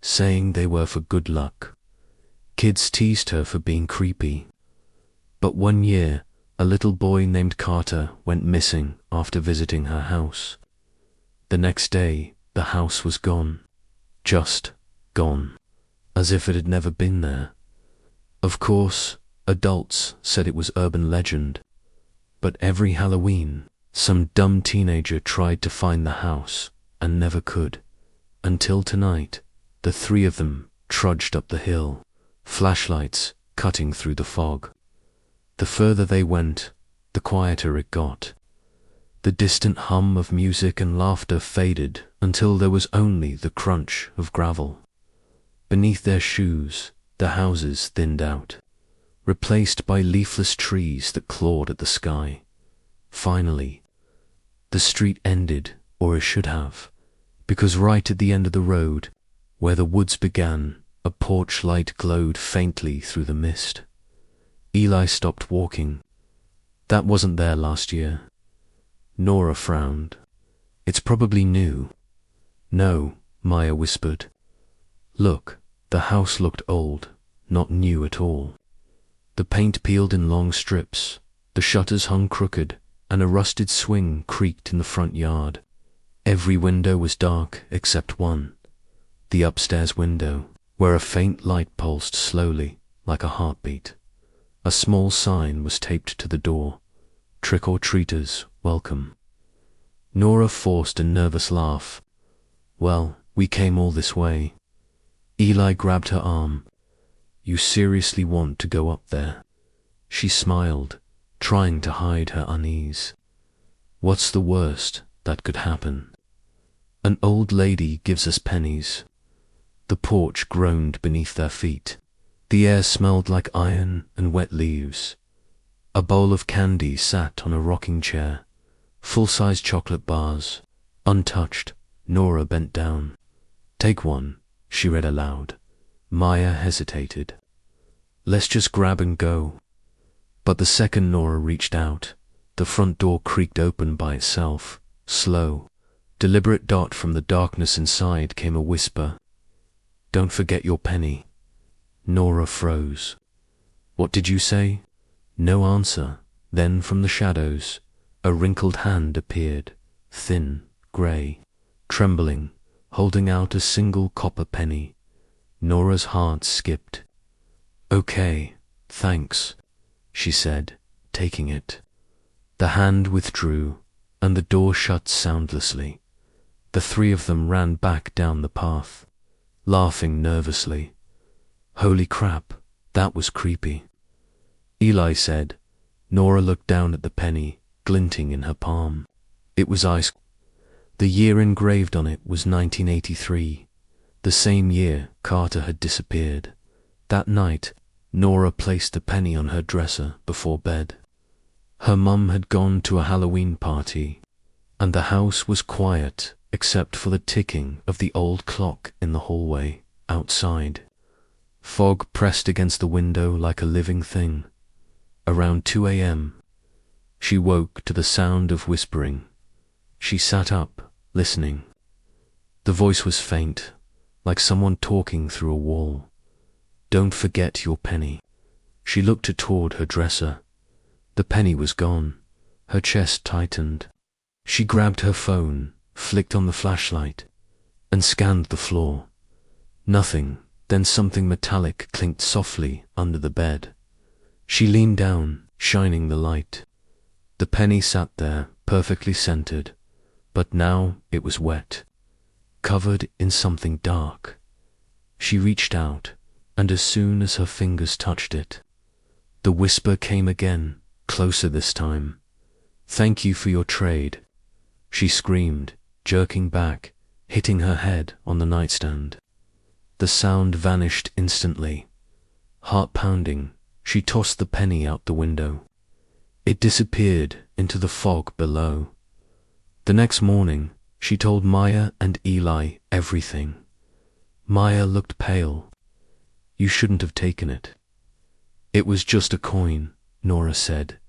saying they were for good luck. Kids teased her for being creepy. But one year, a little boy named Carter went missing after visiting her house. The next day, the house was gone. Just gone. As if it had never been there. Of course, adults said it was urban legend. But every Halloween, some dumb teenager tried to find the house and never could. Until tonight, the three of them trudged up the hill, flashlights cutting through the fog. The further they went, the quieter it got. The distant hum of music and laughter faded until there was only the crunch of gravel. Beneath their shoes, the houses thinned out, replaced by leafless trees that clawed at the sky. Finally, the street ended, or it should have, because right at the end of the road, where the woods began, a porch light glowed faintly through the mist. Eli stopped walking. "That wasn't there last year." Nora frowned. "It's probably new." "No," Maya whispered. "Look, the house looked old, not new at all. The paint peeled in long strips, the shutters hung crooked, and a rusted swing creaked in the front yard. Every window was dark except one, the upstairs window, where a faint light pulsed slowly, like a heartbeat. A small sign was taped to the door. Trick-or-treaters, welcome. Nora forced a nervous laugh. Well, we came all this way. Eli grabbed her arm. You seriously want to go up there? She smiled, trying to hide her unease. What's the worst that could happen? An old lady gives us pennies. The porch groaned beneath their feet. The air smelled like iron and wet leaves. A bowl of candy sat on a rocking chair. Full-size chocolate bars. Untouched, Nora bent down. Take one, she read aloud. Maya hesitated. Let's just grab and go. But the second Nora reached out, the front door creaked open by itself. Slow, deliberate dot from the darkness inside came a whisper. Don't forget your penny. Nora froze. What did you say? No answer. Then from the shadows, a wrinkled hand appeared, thin, grey, trembling, holding out a single copper penny. Nora's heart skipped. Okay, thanks, she said, taking it. The hand withdrew, and the door shut soundlessly. The three of them ran back down the path, laughing nervously. Holy crap, that was creepy. Eli said. Nora looked down at the penny, glinting in her palm. It was ice. The year engraved on it was 1983, the same year Carter had disappeared. That night, Nora placed the penny on her dresser before bed. Her mum had gone to a Halloween party, and the house was quiet except for the ticking of the old clock in the hallway outside. Fog pressed against the window like a living thing. Around 2 a.m., she woke to the sound of whispering. She sat up, listening. The voice was faint, like someone talking through a wall. Don't forget your penny. She looked toward her dresser. The penny was gone. Her chest tightened. She grabbed her phone, flicked on the flashlight, and scanned the floor. Nothing. Then something metallic clinked softly under the bed. She leaned down, shining the light. The penny sat there, perfectly centered, but now it was wet, covered in something dark. She reached out, and as soon as her fingers touched it, the whisper came again, closer this time. Thank you for your trade, she screamed, jerking back, hitting her head on the nightstand. The sound vanished instantly. Heart pounding, she tossed the penny out the window. It disappeared into the fog below. The next morning, she told Maya and Eli everything. Maya looked pale. You shouldn't have taken it. It was just a coin, Nora said,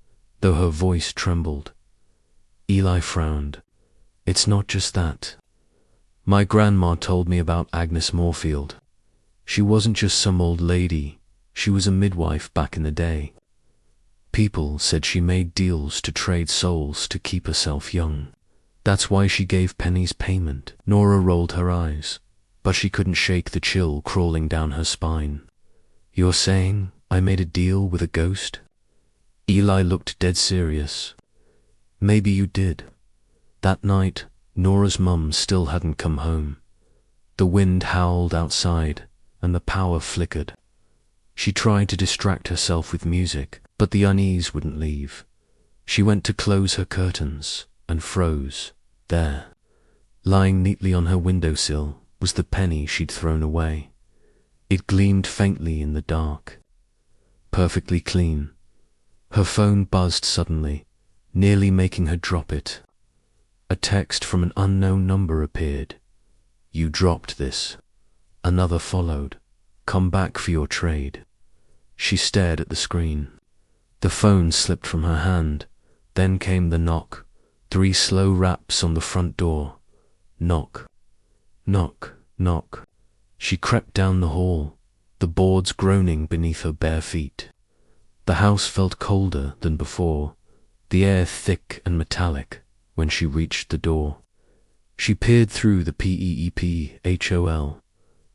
though her voice trembled. Eli frowned. It's not just that. My grandma told me about Agnes Moorfield. She wasn't just some old lady. She was a midwife back in the day. People said she made deals to trade souls to keep herself young. That's why she gave pennies payment. Nora rolled her eyes, but she couldn't shake the chill crawling down her spine. You're saying I made a deal with a ghost? Eli looked dead serious. Maybe you did. That night, Nora's mum still hadn't come home. The wind howled outside, and the power flickered. She tried to distract herself with music, but the unease wouldn't leave. She went to close her curtains and froze. There, lying neatly on her windowsill, was the penny she'd thrown away. It gleamed faintly in the dark. Perfectly clean. Her phone buzzed suddenly, nearly making her drop it. A text from an unknown number appeared. You dropped this. Another followed. Come back for your trade. She stared at the screen. The phone slipped from her hand. Then came the knock. 3 slow raps on the front door. Knock. Knock. Knock. She crept down the hall, the boards groaning beneath her bare feet. The house felt colder than before, the air thick and metallic when she reached the door. She peered through the PEEP HOL.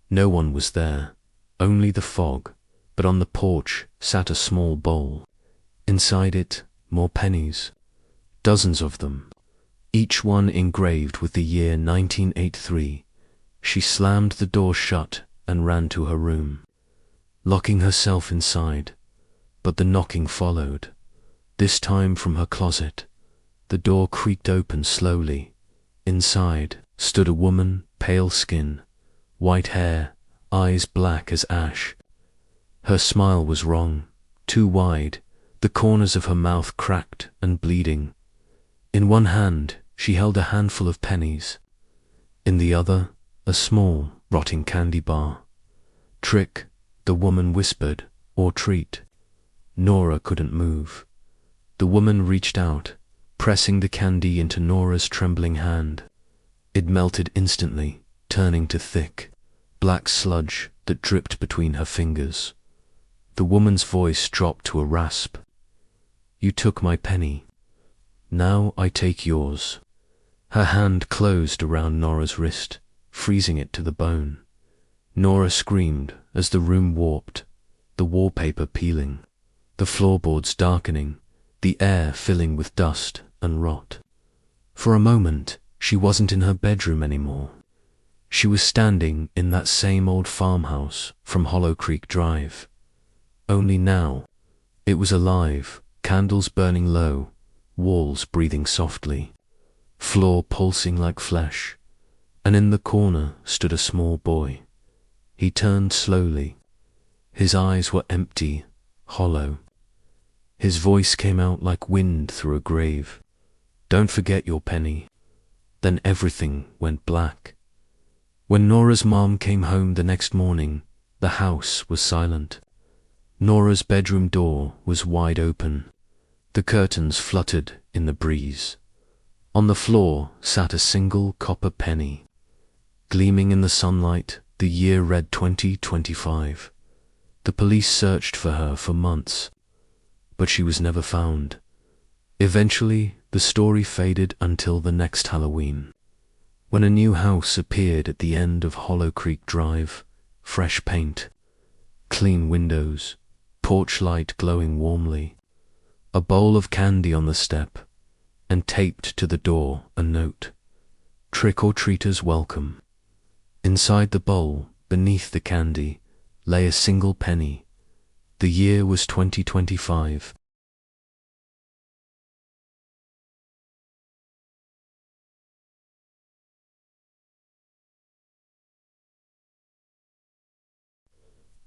No one was there, only the fog, but on the porch sat a small bowl. Inside it, more pennies, dozens of them, each one engraved with the year 1983. She slammed the door shut and ran to her room, locking herself inside, but the knocking followed, this time from her closet. The door creaked open slowly. Inside stood a woman, pale skin, white hair, eyes black as ash. Her smile was wrong, too wide, the corners of her mouth cracked and bleeding. In one hand, she held a handful of pennies. In the other, a small, rotting candy bar. "Trick," the woman whispered, "or treat." Nora couldn't move. The woman reached out, pressing the candy into Nora's trembling hand. It melted instantly, turning to thick, black sludge that dripped between her fingers. The woman's voice dropped to a rasp. "You took my penny. Now I take yours." Her hand closed around Nora's wrist, freezing it to the bone. Nora screamed as the room warped, the wallpaper peeling, the floorboards darkening, the air filling with dust and rot. For a moment, she wasn't in her bedroom anymore. She was standing in that same old farmhouse from Hollow Creek Drive. Only now, it was alive, candles burning low, walls breathing softly, floor pulsing like flesh, and in the corner stood a small boy. He turned slowly. His eyes were empty, hollow. His voice came out like wind through a grave. "Don't forget your penny." Then everything went black. When Nora's mom came home the next morning, the house was silent. Nora's bedroom door was wide open. The curtains fluttered in the breeze. On the floor sat a single copper penny. Gleaming in the sunlight, the year read 2025. The police searched for her for months, but she was never found. Eventually, the story faded until the next Halloween, when a new house appeared at the end of Hollow Creek Drive. Fresh paint, clean windows, porch light glowing warmly, a bowl of candy on the step, and taped to the door a note: "Trick-or-treaters welcome." Inside the bowl, beneath the candy, lay a single penny. The year was 2025.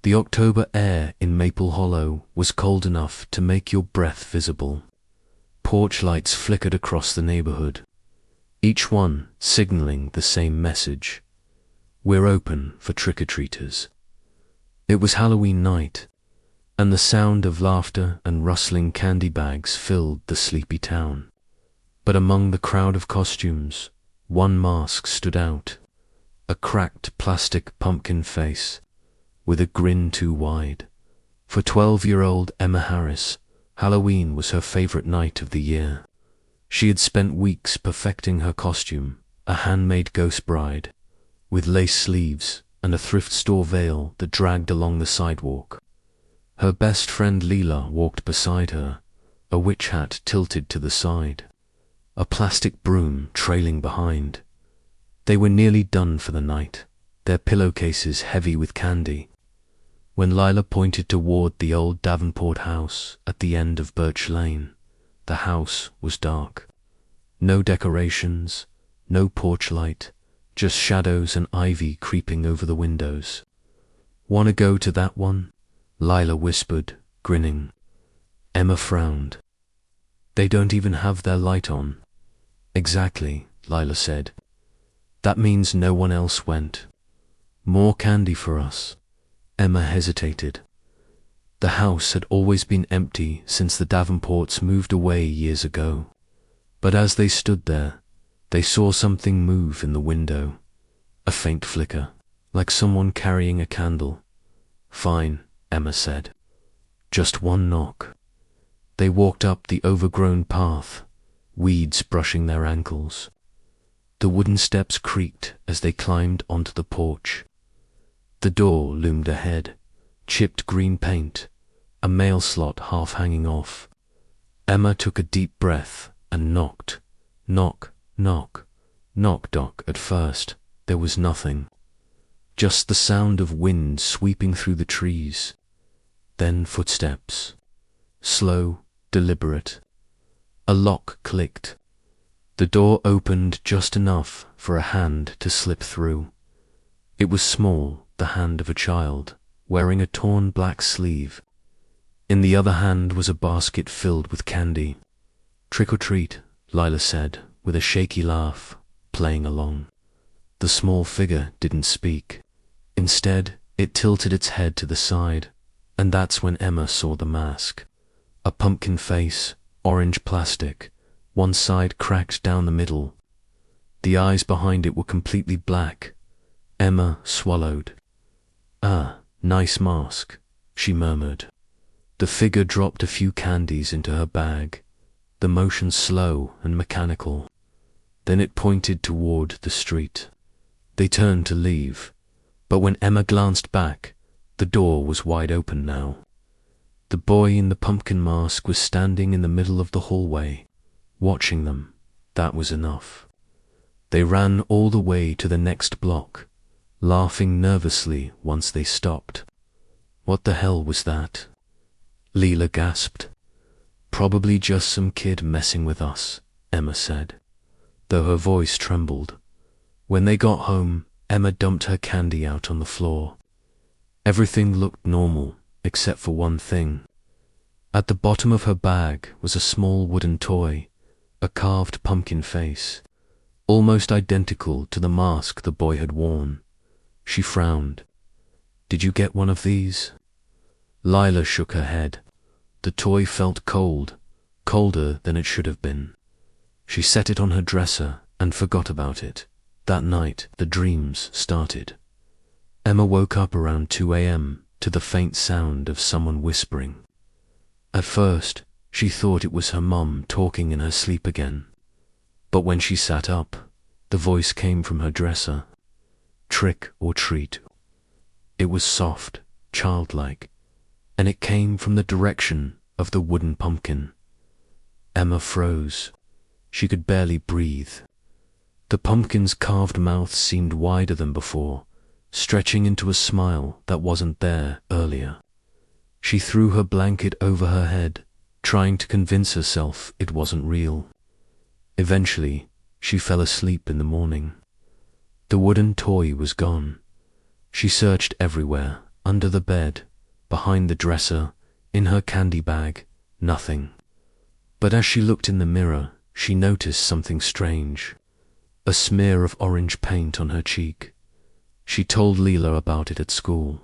The October air in Maple Hollow was cold enough to make your breath visible. Porch lights flickered across the neighborhood, each one signaling the same message: "We're open for trick-or-treaters." It was Halloween night, and the sound of laughter and rustling candy bags filled the sleepy town. But among the crowd of costumes, one mask stood out: a cracked plastic pumpkin face, with a grin too wide. For 12-year-old Emma Harris, Halloween was her favorite night of the year. She had spent weeks perfecting her costume, a handmade ghost bride, with lace sleeves and a thrift store veil that dragged along the sidewalk. Her best friend Leela walked beside her, a witch hat tilted to the side, a plastic broom trailing behind. They were nearly done for the night, their pillowcases heavy with candy, when Lila pointed toward the old Davenport house at the end of Birch Lane. The house was dark. No decorations, no porch light, just shadows and ivy creeping over the windows. "Wanna go to that one?" Lila whispered, grinning. Emma frowned. "They don't even have their light on." "Exactly," Lila said. "That means no one else went. More candy for us." Emma hesitated. The house had always been empty since the Davenports moved away years ago. But as they stood there, they saw something move in the window. A faint flicker, like someone carrying a candle. "Fine," Emma said. "Just one knock." They walked up the overgrown path, weeds brushing their ankles. The wooden steps creaked as they climbed onto the porch. The door loomed ahead, chipped green paint, a mail slot half hanging off. Emma took a deep breath and knocked. Knock, knock, knock, knock. At first, there was nothing. Just the sound of wind sweeping through the trees. Then footsteps. Slow, deliberate. A lock clicked. The door opened just enough for a hand to slip through. It was small, the hand of a child, wearing a torn black sleeve. In the other hand was a basket filled with candy. "Trick or treat," Lila said, with a shaky laugh, playing along. The small figure didn't speak. Instead, it tilted its head to the side, and that's when Emma saw the mask. A pumpkin face, orange plastic, one side cracked down the middle. The eyes behind it were completely black. Emma swallowed. "Ah, nice mask," she murmured. The figure dropped a few candies into her bag, the motion slow and mechanical. Then it pointed toward the street. They turned to leave, but when Emma glanced back, the door was wide open now. The boy in the pumpkin mask was standing in the middle of the hallway, watching them. That was enough. They ran all the way to the next block, laughing nervously once they stopped. "What the hell was that?" Lila gasped. "Probably just some kid messing with us," Emma said, though her voice trembled. When they got home, Emma dumped her candy out on the floor. Everything looked normal, except for one thing. At the bottom of her bag was a small wooden toy, a carved pumpkin face, almost identical to the mask the boy had worn. She frowned. "Did you get one of these?" Lila shook her head. The toy felt cold, colder than it should have been. She set it on her dresser and forgot about it. That night, the dreams started. Emma woke up around 2 a.m. to the faint sound of someone whispering. At first, she thought it was her mum talking in her sleep again. But when she sat up, the voice came from her dresser. "Trick or treat." It was soft, childlike, and it came from the direction of the wooden pumpkin. Emma froze. She could barely breathe. The pumpkin's carved mouth seemed wider than before, stretching into a smile that wasn't there earlier. She threw her blanket over her head, trying to convince herself it wasn't real. Eventually, she fell asleep in the morning. The wooden toy was gone. She searched everywhere, under the bed, behind the dresser, in her candy bag, nothing. But as she looked in the mirror, she noticed something strange. A smear of orange paint on her cheek. She told Lila about it at school.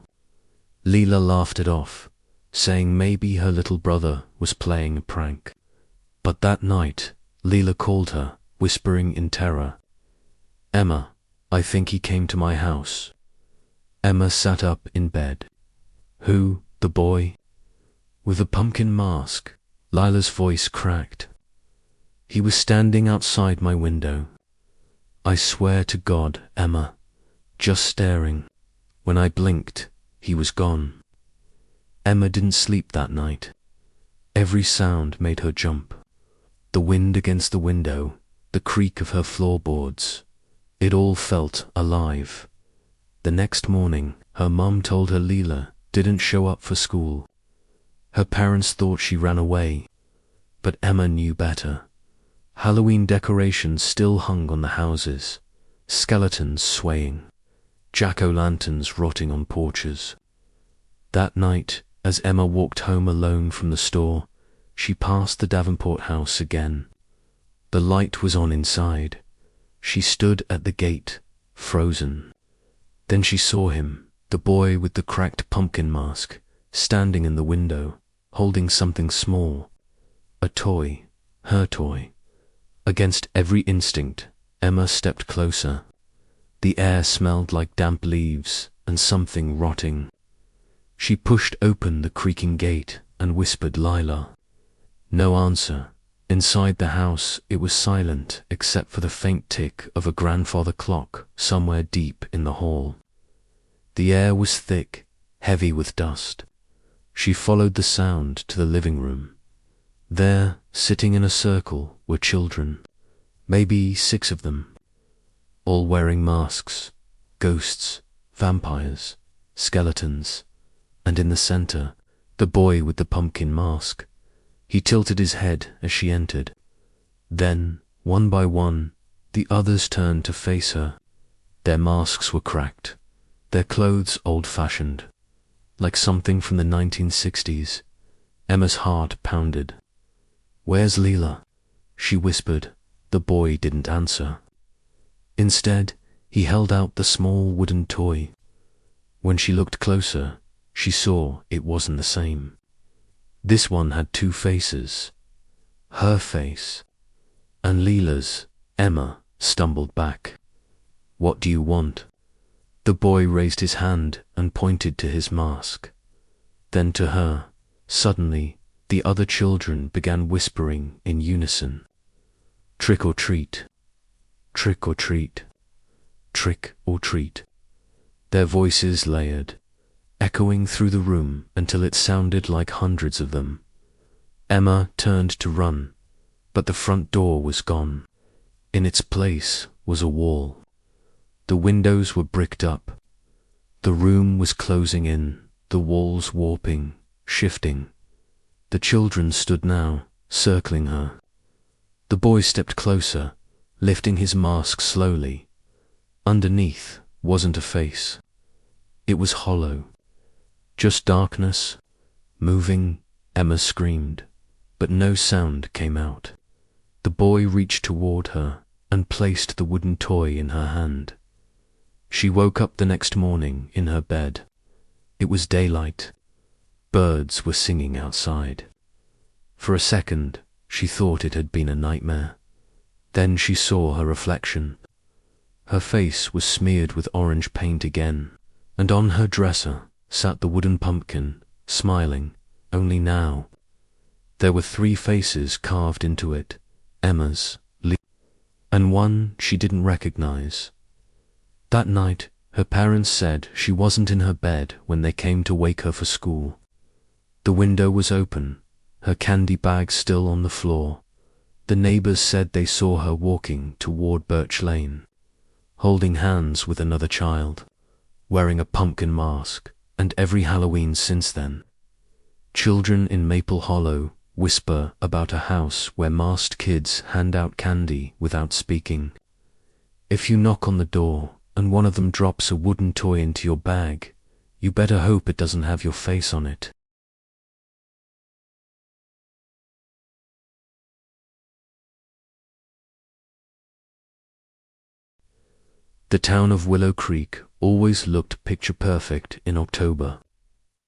Lila laughed it off, saying maybe her little brother was playing a prank. But that night, Lila called her, whispering in terror, "Emma, I think he came to my house." Emma sat up in bed. "Who, the boy?" With a pumpkin mask, Lila's voice cracked. "He was standing outside my window. I swear to God, Emma, just staring. When I blinked, he was gone." Emma didn't sleep that night. Every sound made her jump. The wind against the window, the creak of her floorboards. It all felt alive. The next morning, her mum told her Lila didn't show up for school. Her parents thought she ran away, but Emma knew better. Halloween decorations still hung on the houses, skeletons swaying, jack-o'-lanterns rotting on porches. That night, as Emma walked home alone from the store, she passed the Davenport house again. The light was on inside. She stood at the gate, frozen. Then she saw him, the boy with the cracked pumpkin mask, standing in the window, holding something small. A toy, her toy. Against every instinct, Emma stepped closer. The air smelled like damp leaves and something rotting. She pushed open the creaking gate and whispered Lila. No answer. Inside the house, it was silent except for the faint tick of a grandfather clock somewhere deep in the hall. The air was thick, heavy with dust. She followed the sound to the living room. There, sitting in a circle, were children, maybe 6 of them, all wearing masks, ghosts, vampires, skeletons, and in the center, the boy with the pumpkin mask. He tilted his head as she entered. Then, one by one, the others turned to face her. Their masks were cracked, their clothes old-fashioned, like something from the 1960s. Emma's heart pounded. "Where's Leela?" she whispered. The boy didn't answer. Instead, he held out the small wooden toy. When she looked closer, she saw it wasn't the same. This one had 2 faces. Her face and Leela's. Emma stumbled back. "What do you want?" The boy raised his hand and pointed to his mask. Then to her. Suddenly, the other children began whispering in unison. "Trick or treat. Trick or treat. Trick or treat." Their voices layered, echoing through the room until it sounded like hundreds of them. Emma turned to run, but the front door was gone. In its place was a wall. The windows were bricked up. The room was closing in, the walls warping, shifting. The children stood now, circling her. The boy stepped closer, lifting his mask slowly. Underneath wasn't a face. It was hollow. Just darkness, moving. Emma screamed, but no sound came out. The boy reached toward her and placed the wooden toy in her hand. She woke up the next morning in her bed. It was daylight. Birds were singing outside. For a second, she thought it had been a nightmare. Then she saw her reflection. Her face was smeared with orange paint again, and on her dresser sat the wooden pumpkin, smiling, only now. There were 3 faces carved into it, Emma's, and one she didn't recognize. That night, her parents said she wasn't in her bed when they came to wake her for school. The window was open, her candy bag still on the floor. The neighbors said they saw her walking toward Birch Lane, holding hands with another child, wearing a pumpkin mask, and every Halloween since then. Children in Maple Hollow whisper about a house where masked kids hand out candy without speaking. If you knock on the door and one of them drops a wooden toy into your bag, you better hope it doesn't have your face on it. The town of Willow Creek always looked picture perfect in October.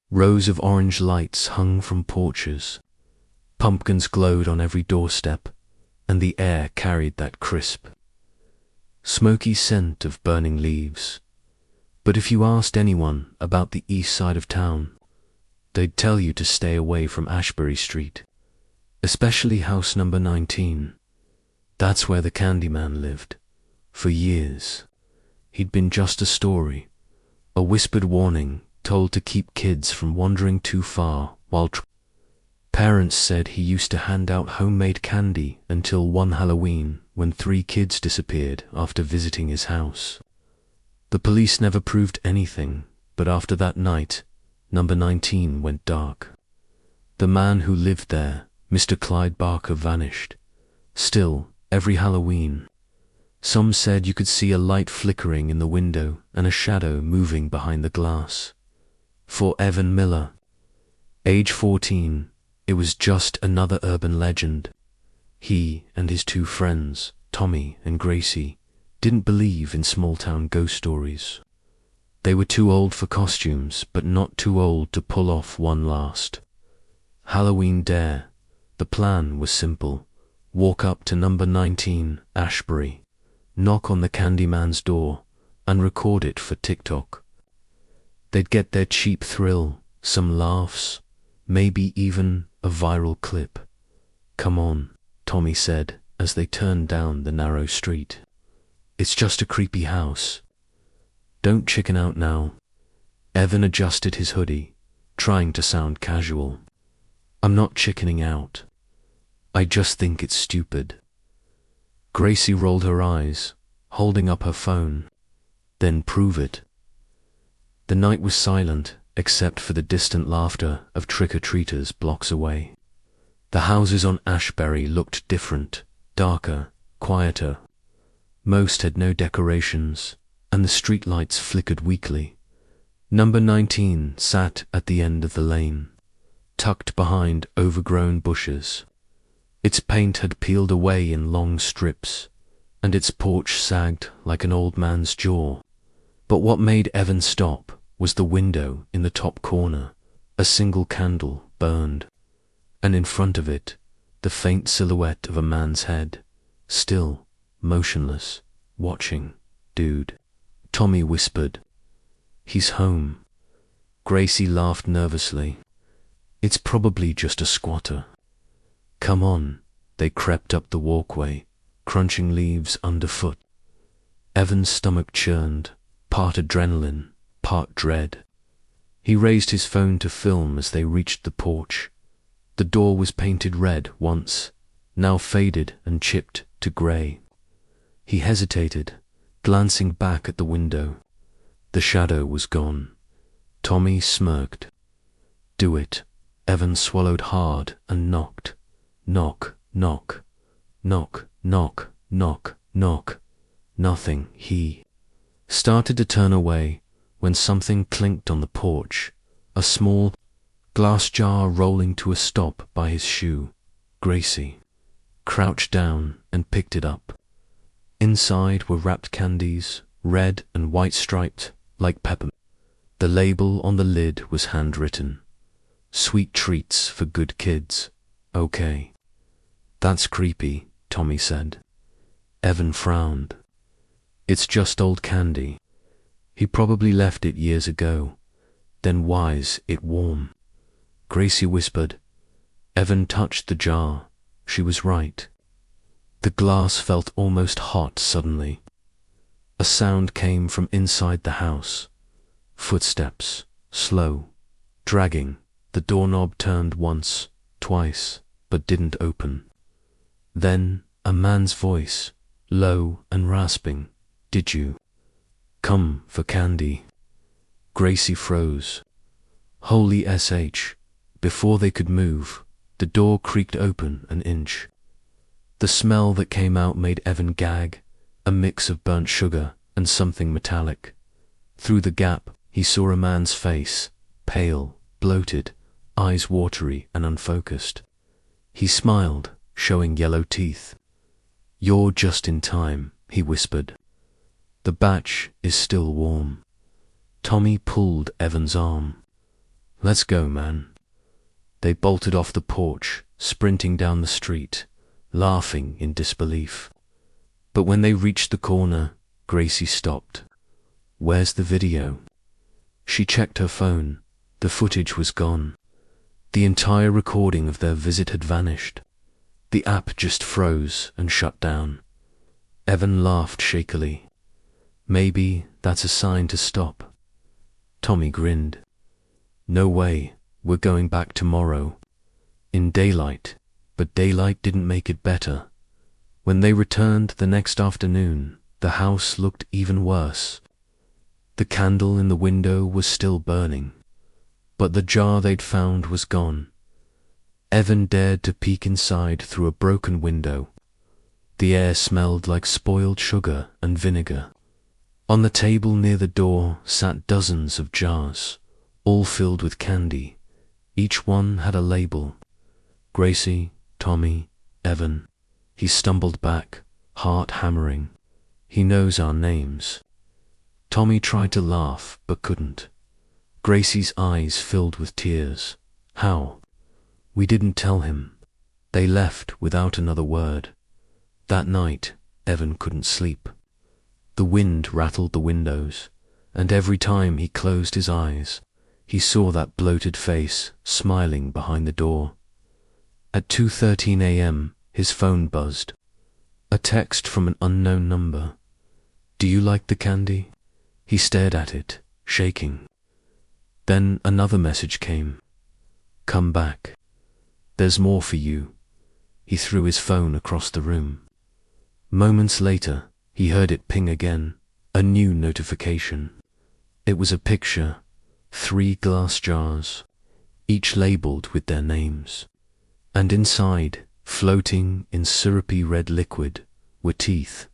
Rows of orange lights hung from porches. Pumpkins glowed on every doorstep, and the air carried that crisp, smoky scent of burning leaves. But if you asked anyone about the east side of town, they'd tell you to stay away from Ashbury Street, especially house number 19. That's where the Candyman lived. For years, he'd been just a story, a whispered warning told to keep kids from wandering too far while parents said he used to hand out homemade candy until one Halloween when 3 kids disappeared after visiting his house. The police never proved anything, but after that night, number 19 went dark. The man who lived there, Mr. Clyde Barker, vanished. Still, every Halloween, some said you could see a light flickering in the window and a shadow moving behind the glass. For Evan Miller, age 14, it was just another urban legend. He and his 2 friends, Tommy and Gracie, didn't believe in small-town ghost stories. They were too old for costumes, but not too old to pull off one last Halloween dare. The plan was simple. Walk up to number 19, Ashbury, knock on the Candyman's door, and record it for TikTok. They'd get their cheap thrill, some laughs, maybe even a viral clip. "Come on," Tommy said as they turned down the narrow street. "It's just a creepy house. Don't chicken out now. Evan adjusted his hoodie, trying to sound casual. I'm not chickening out. I just think it's stupid. Gracie rolled her eyes, holding up her phone. Then prove it. The night was silent, except for the distant laughter of trick-or-treaters blocks away. The houses on Ashbury looked different, darker, quieter. Most had no decorations, and the streetlights flickered weakly. Number 19 sat at the end of the lane, tucked behind overgrown bushes. Its paint had peeled away in long strips, and its porch sagged like an old man's jaw. But what made Evan stop was the window in the top corner. A single candle burned, and in front of it, the faint silhouette of a man's head, still, motionless, watching. Dude, Tommy whispered. He's home. Gracie laughed nervously. It's probably just a squatter. Come on. They crept up the walkway, crunching leaves underfoot. Evan's stomach churned, part adrenaline, part dread. He raised his phone to film as they reached the porch. The door was painted red once, now faded and chipped to grey. He hesitated, glancing back at the window. The shadow was gone. Tommy smirked. Do it. Evan swallowed hard and knocked. Knock, knock, knock, knock, knock, knock. Nothing. He started to turn away when something clinked on the porch, a small glass jar rolling to a stop by his shoe. Gracie crouched down and picked it up. Inside were wrapped candies, red and white striped, like peppermint. The label on the lid was handwritten. Sweet treats for good kids. Okay. That's creepy, Tommy said. Evan frowned. It's just old candy. He probably left it years ago. Then why's it warm? Gracie whispered. Evan touched the jar. She was right. The glass felt almost hot suddenly. A sound came from inside the house. Footsteps, slow, dragging. The doorknob turned once, twice, but didn't open. Then a man's voice, low and rasping. Did you come for candy? Gracie froze. Holy SH. Before they could move, the door creaked open an inch. The smell that came out made Evan gag, a mix of burnt sugar and something metallic. Through the gap, he saw a man's face, pale, bloated, eyes watery and unfocused. He smiled, showing yellow teeth. You're just in time, he whispered. The batch is still warm. Tommy pulled Evan's arm. Let's go, man. They bolted off the porch, sprinting down the street, laughing in disbelief. But when they reached the corner, Gracie stopped. Where's the video? She checked her phone. The footage was gone. The entire recording of their visit had vanished. The app just froze and shut down. Evan laughed shakily. Maybe that's a sign to stop. Tommy grinned. No way, we're going back tomorrow. In daylight, but daylight didn't make it better. When they returned the next afternoon, the house looked even worse. The candle in the window was still burning, but the jar they'd found was gone. Evan dared to peek inside through a broken window. The air smelled like spoiled sugar and vinegar. On the table near the door sat dozens of jars, all filled with candy. Each one had a label. Gracie, Tommy, Evan. He stumbled back, heart hammering. He knows our names. Tommy tried to laugh, but couldn't. Gracie's eyes filled with tears. How? We didn't tell him. They left without another word. That night, Evan couldn't sleep. The wind rattled the windows, and every time he closed his eyes, he saw that bloated face smiling behind the door. At 2:13 a.m., his phone buzzed. A text from an unknown number. Do you like the candy? He stared at it, shaking. Then another message came. Come back. There's more for you. He threw his phone across the room. Moments later, he heard it ping again, a new notification. It was a picture, 3 glass jars, each labeled with their names. And inside, floating in syrupy red liquid, were teeth.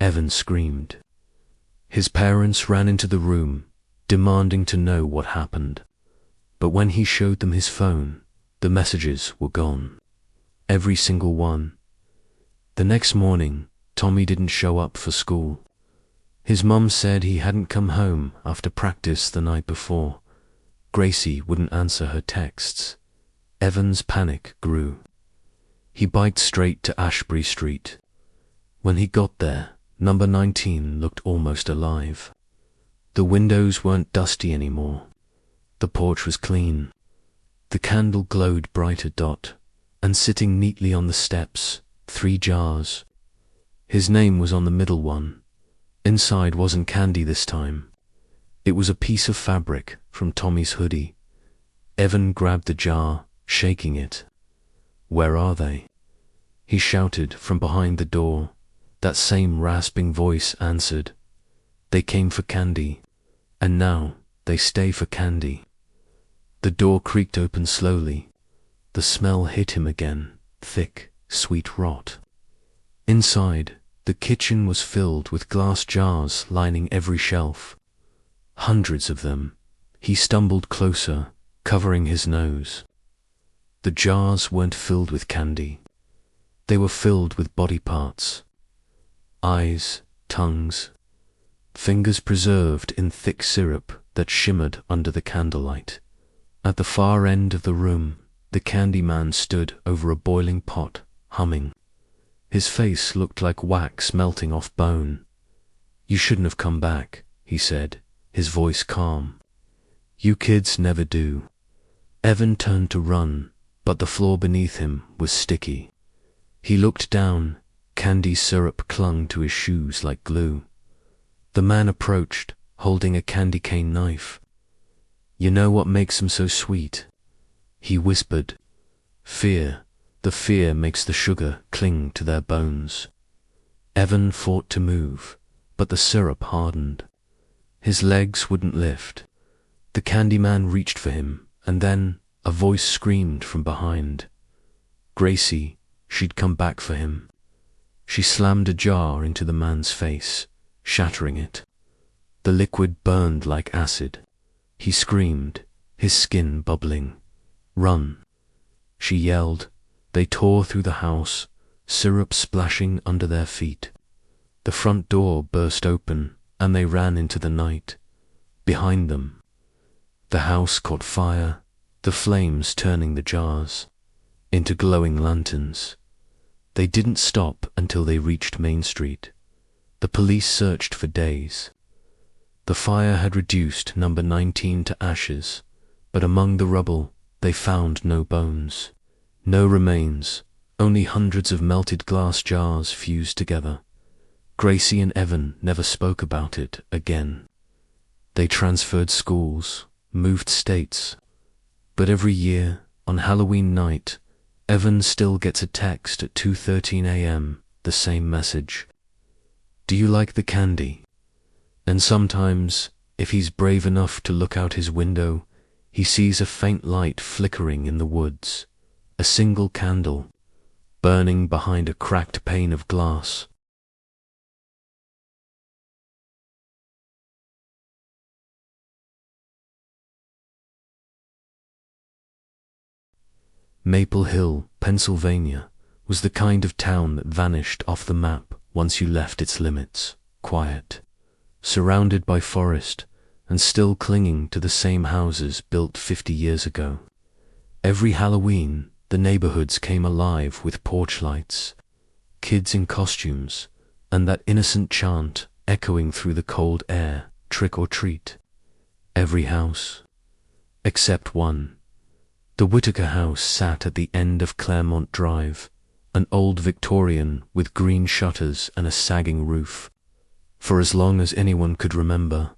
Evan screamed. His parents ran into the room, demanding to know what happened. But when he showed them his phone, the messages were gone. Every single one. The next morning, Tommy didn't show up for school. His mum said he hadn't come home after practice the night before. Gracie wouldn't answer her texts. Evan's panic grew. He biked straight to Ashbury Street. When he got there, number 19 looked almost alive. The windows weren't dusty anymore. The porch was clean. The candle glowed brighter dot, and sitting neatly on the steps, 3 jars. His name was on the middle one. Inside wasn't candy this time. It was a piece of fabric from Tommy's hoodie. Evan grabbed the jar, shaking it. Where are they? He shouted from behind the door. That same rasping voice answered. They came for candy, and now they stay for candy. The door creaked open slowly. The smell hit him again, thick, sweet rot. Inside, the kitchen was filled with glass jars lining every shelf. Hundreds of them. He stumbled closer, covering his nose. The jars weren't filled with candy. They were filled with body parts. Eyes, tongues, fingers preserved in thick syrup that shimmered under the candlelight. At the far end of the room, the candy man stood over a boiling pot, humming. His face looked like wax melting off bone. You shouldn't have come back, he said, his voice calm. You kids never do. Evan turned to run, but the floor beneath him was sticky. He looked down. Candy syrup clung to his shoes like glue. The man approached, holding a candy cane knife. You know what makes them so sweet? He whispered. Fear. The fear makes the sugar cling to their bones. Evan fought to move, but the syrup hardened. His legs wouldn't lift. The candy man reached for him, and then a voice screamed from behind. Gracie, she'd come back for him. She slammed a jar into the man's face, shattering it. The liquid burned like acid. He screamed, his skin bubbling. Run. She yelled. They tore through the house, syrup splashing under their feet. The front door burst open, and they ran into the night. Behind them, the house caught fire, the flames turning the jars into glowing lanterns. They didn't stop until they reached Main Street. The police searched for days. The fire had reduced number 19 to ashes, but among the rubble they found no bones. No remains, only hundreds of melted glass jars fused together. Gracie and Evan never spoke about it again. They transferred schools, moved states. But every year, on Halloween night, Evan still gets a text at 2:13 a.m., the same message. Do you like the candy? And sometimes, if he's brave enough to look out his window, he sees a faint light flickering in the woods. A single candle, burning behind a cracked pane of glass. Maple Hill, Pennsylvania, was the kind of town that vanished off the map once you left its limits, quiet, surrounded by forest, and still clinging to the same houses built 50 years ago. Every Halloween, the neighborhoods came alive with porch lights, kids in costumes, and that innocent chant echoing through the cold air, trick or treat. Every house, except one. The Whitaker house sat at the end of Claremont Drive, an old Victorian with green shutters and a sagging roof. For as long as anyone could remember,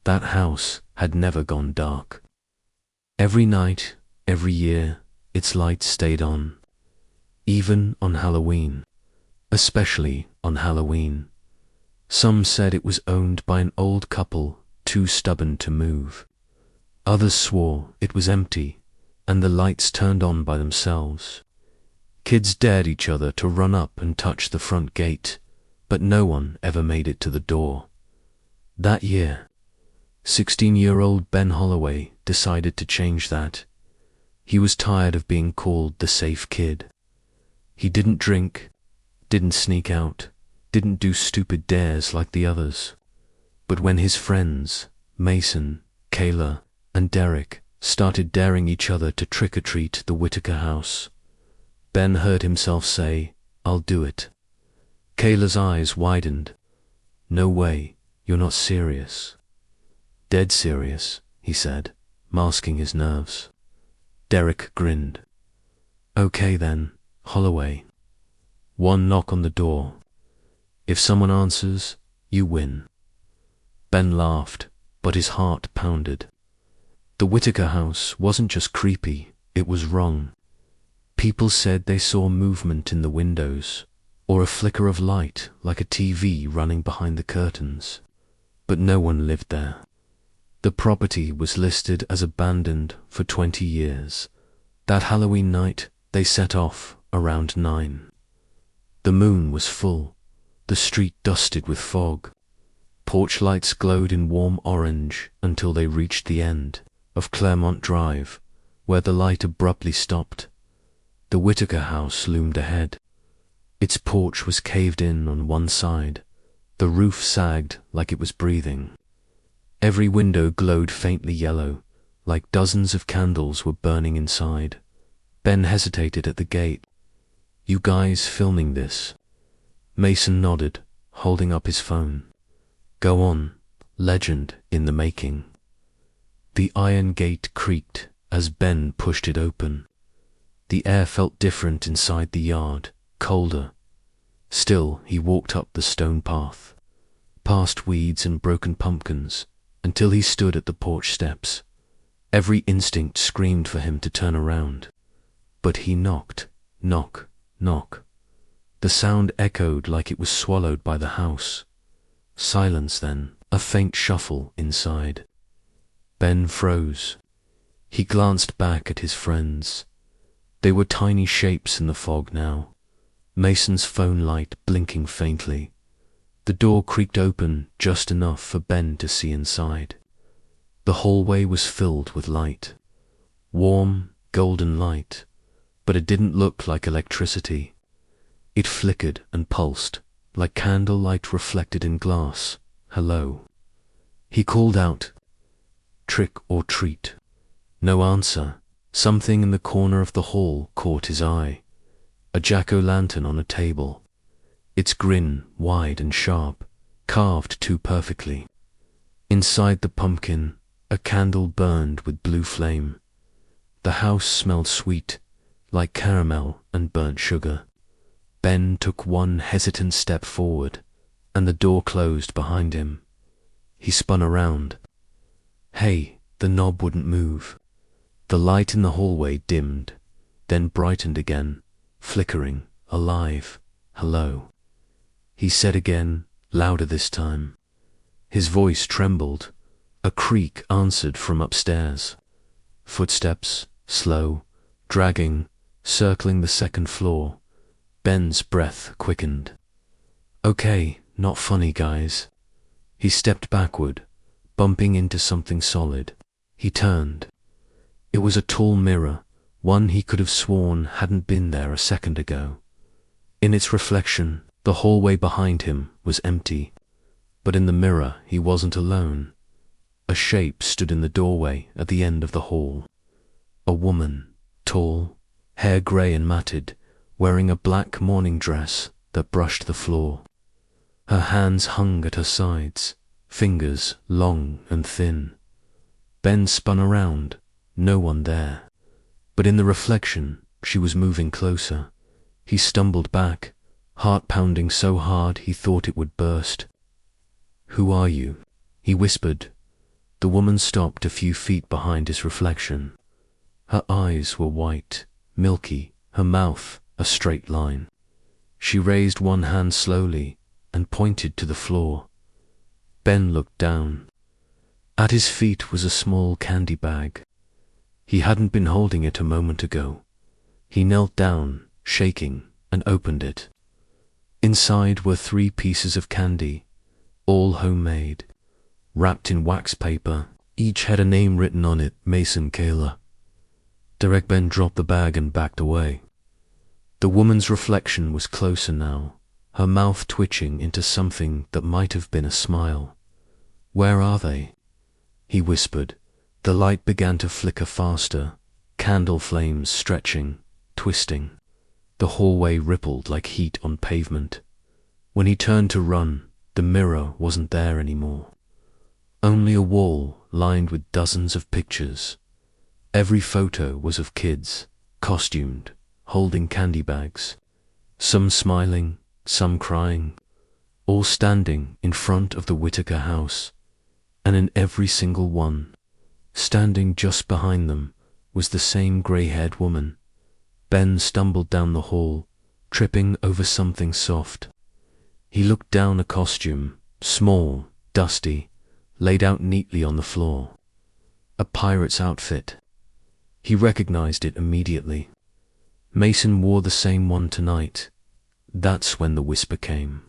that house had never gone dark. Every night, every year, its lights stayed on. Even on Halloween. Especially on Halloween. Some said it was owned by an old couple too stubborn to move. Others swore it was empty, and the lights turned on by themselves. Kids dared each other to run up and touch the front gate, but no one ever made it to the door. That year, 16-year-old Ben Holloway decided to change that. He was tired of being called the safe kid. He didn't drink, didn't sneak out, didn't do stupid dares like the others. But when his friends, Mason, Kayla, and Derek, started daring each other to trick-or-treat the Whitaker house, Ben heard himself say, "I'll do it." Kayla's eyes widened. "No way, you're not serious." "Dead serious," he said, masking his nerves. Derek grinned. "Okay then, Holloway. One knock on the door. If someone answers, you win." Ben laughed, but his heart pounded. The Whitaker house wasn't just creepy, it was wrong. People said they saw movement in the windows, or a flicker of light like a TV running behind the curtains. But no one lived there. The property was listed as abandoned for 20 years. That Halloween night, they set off around 9. The moon was full, the street dusted with fog. Porch lights glowed in warm orange until they reached the end of Claremont Drive, where the light abruptly stopped. The Whitaker house loomed ahead. Its porch was caved in on one side. The roof sagged like it was breathing. Every window glowed faintly yellow, like dozens of candles were burning inside. Ben hesitated at the gate. "You guys filming this?" Mason nodded, holding up his phone. "Go on, legend in the making." The iron gate creaked as Ben pushed it open. The air felt different inside the yard, colder. Still, he walked up the stone path, past weeds and broken pumpkins, until he stood at the porch steps. Every instinct screamed for him to turn around. But he knocked, knock, knock. The sound echoed like it was swallowed by the house. Silence then, a faint shuffle inside. Ben froze. He glanced back at his friends. They were tiny shapes in the fog now. Mason's phone light blinking faintly. The door creaked open just enough for Ben to see inside. The hallway was filled with light. Warm, golden light, but it didn't look like electricity. It flickered and pulsed, like candlelight reflected in glass. "Hello." He called out, "Trick or treat." No answer. Something in the corner of the hall caught his eye. A jack-o'-lantern on a table. Its grin wide and sharp, carved too perfectly. Inside the pumpkin, a candle burned with blue flame. The house smelled sweet, like caramel and burnt sugar. Ben took one hesitant step forward, and the door closed behind him. He spun around. Hey, the knob wouldn't move. The light in the hallway dimmed, then brightened again, flickering, alive. "Hello," he said again, louder this time. His voice trembled. A creak answered from upstairs. Footsteps, slow, dragging, circling the second floor. Ben's breath quickened. "Okay, not funny, guys." He stepped backward, bumping into something solid. He turned. It was a tall mirror, one he could have sworn hadn't been there a second ago. In its reflection, the hallway behind him was empty, but in the mirror he wasn't alone. A shape stood in the doorway at the end of the hall. A woman, tall, hair grey and matted, wearing a black morning dress that brushed the floor. Her hands hung at her sides, fingers long and thin. Ben spun around, no one there. But in the reflection, she was moving closer. He stumbled back, heart pounding so hard he thought it would burst. "Who are you?" he whispered. The woman stopped a few feet behind his reflection. Her eyes were white, milky, her mouth a straight line. She raised one hand slowly and pointed to the floor. Ben looked down. At his feet was a small candy bag. He hadn't been holding it a moment ago. He knelt down, shaking, and opened it. Inside were 3 pieces of candy, all homemade, wrapped in wax paper. Each had a name written on it, Mason Kayla. Derek Ben dropped the bag and backed away. The woman's reflection was closer now, her mouth twitching into something that might have been a smile. "Where are they?" he whispered. The light began to flicker faster, candle flames stretching, twisting. The hallway rippled like heat on pavement. When he turned to run, the mirror wasn't there anymore. Only a wall lined with dozens of pictures. Every photo was of kids, costumed, holding candy bags. Some smiling, some crying, all standing in front of the Whitaker house. And in every single one, standing just behind them, was the same grey-haired woman. Ben stumbled down the hall, tripping over something soft. He looked down a costume, small, dusty, laid out neatly on the floor. A pirate's outfit. He recognized it immediately. Mason wore the same one tonight. That's when the whisper came.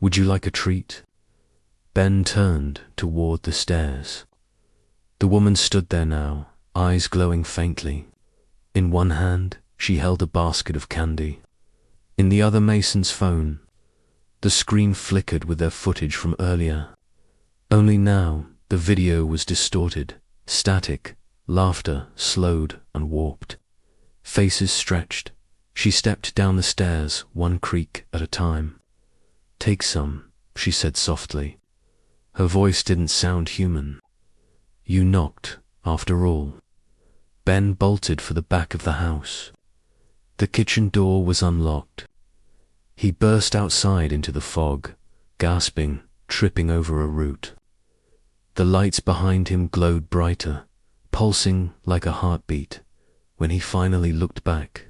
"Would you like a treat?" Ben turned toward the stairs. The woman stood there now, eyes glowing faintly. In one hand, she held a basket of candy. In the other, Mason's phone. The screen flickered with their footage from earlier. Only now, the video was distorted, static, laughter slowed and warped. Faces stretched. She stepped down the stairs, one creak at a time. "Take some," she said softly. Her voice didn't sound human. "You knocked, after all." Ben bolted for the back of the house. The kitchen door was unlocked. He burst outside into the fog, gasping, tripping over a root. The lights behind him glowed brighter, pulsing like a heartbeat. When he finally looked back,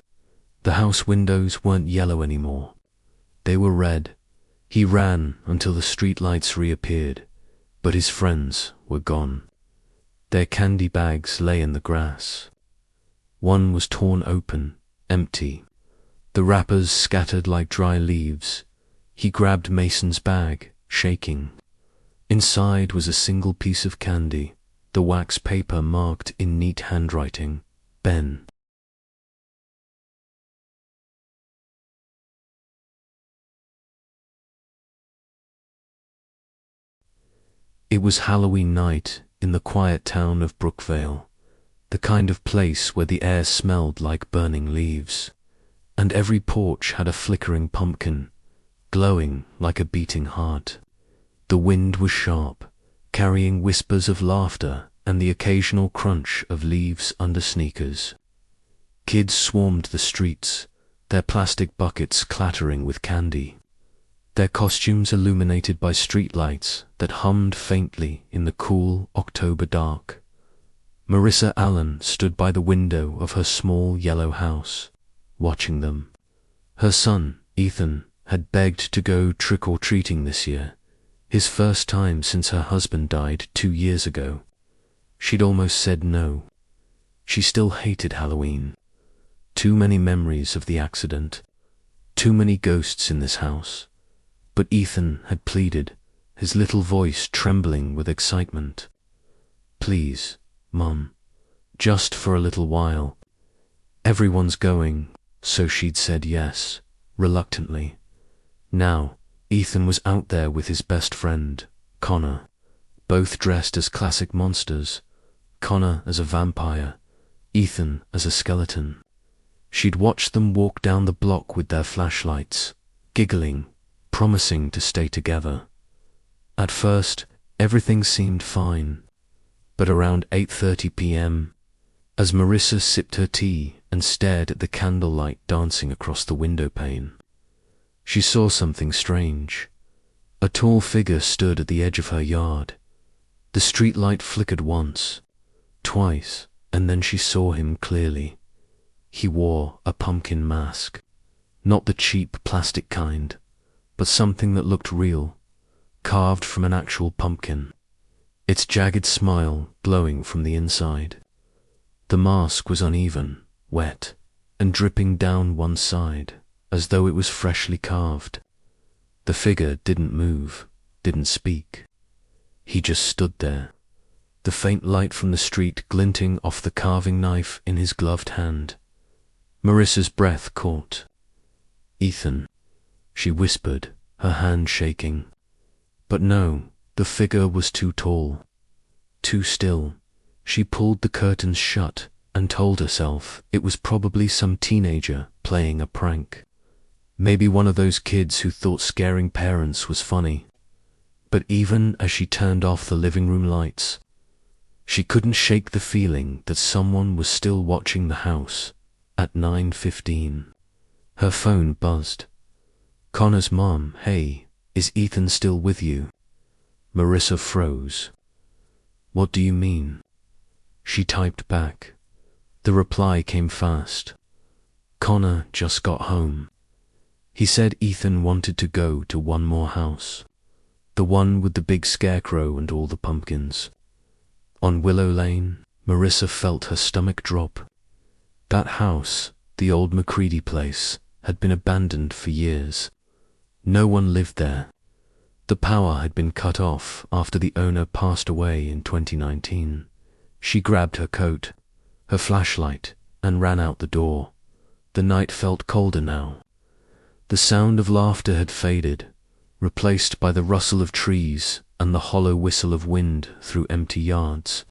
the house windows weren't yellow anymore. They were red. He ran until the streetlights reappeared, but his friends were gone. Their candy bags lay in the grass. One was torn open, empty. The wrappers scattered like dry leaves. He grabbed Mason's bag, shaking. Inside was a single piece of candy, the wax paper marked in neat handwriting, Ben. It was Halloween night in the quiet town of Brookvale, the kind of place where the air smelled like burning leaves, and every porch had a flickering pumpkin, glowing like a beating heart. The wind was sharp, carrying whispers of laughter and the occasional crunch of leaves under sneakers. Kids swarmed the streets, their plastic buckets clattering with candy, their costumes illuminated by streetlights that hummed faintly in the cool October dark. Marissa Allen stood by the window of her small yellow house, watching them. Her son, Ethan, had begged to go trick-or-treating this year, his first time since her husband died 2 years ago. She'd almost said no. She still hated Halloween. Too many memories of the accident, too many ghosts in this house. But Ethan had pleaded, his little voice trembling with excitement. "Please, Mum, just for a little while. Everyone's going," so she'd said yes, reluctantly. Now, Ethan was out there with his best friend, Connor, both dressed as classic monsters, Connor as a vampire, Ethan as a skeleton. She'd watched them walk down the block with their flashlights, giggling, promising to stay together. At first, everything seemed fine, but around 8:30 p.m., as Marissa sipped her tea and stared at the candlelight dancing across the window pane, she saw something strange. A tall figure stood at the edge of her yard. The streetlight flickered once, twice, and then she saw him clearly. He wore a pumpkin mask. Not the cheap plastic kind, but something that looked real, carved from an actual pumpkin, its jagged smile glowing from the inside. The mask was uneven, wet, and dripping down one side, as though it was freshly carved. The figure didn't move, didn't speak. He just stood there, the faint light from the street glinting off the carving knife in his gloved hand. Marissa's breath caught. "Ethan," she whispered, her hand shaking. But no, the figure was too tall, too still. She pulled the curtains shut and told herself it was probably some teenager playing a prank. Maybe one of those kids who thought scaring parents was funny. But even as she turned off the living room lights, she couldn't shake the feeling that someone was still watching the house at 9:15. Her phone buzzed. Connor's mom. "Hey, is Ethan still with you?" Marissa froze. "What do you mean?" She typed back. The reply came fast. "Connor just got home. He said Ethan wanted to go to one more house. The one with the big scarecrow and all the pumpkins. On Willow Lane." Marissa felt her stomach drop. That house, the old McCready place, had been abandoned for years. No one lived there. The power had been cut off after the owner passed away in 2019. She grabbed her coat, her flashlight, and ran out the door. The night felt colder now. The sound of laughter had faded, replaced by the rustle of trees and the hollow whistle of wind through empty yards.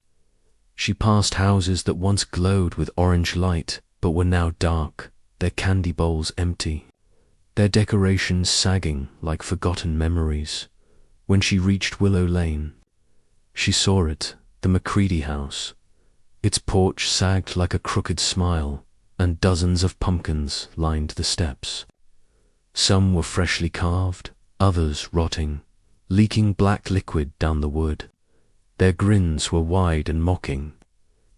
She passed houses that once glowed with orange light but were now dark, their candy bowls empty, their decorations sagging like forgotten memories. When she reached Willow Lane, she saw it, the McCready house. Its porch sagged like a crooked smile, and dozens of pumpkins lined the steps. Some were freshly carved, others rotting, leaking black liquid down the wood. Their grins were wide and mocking,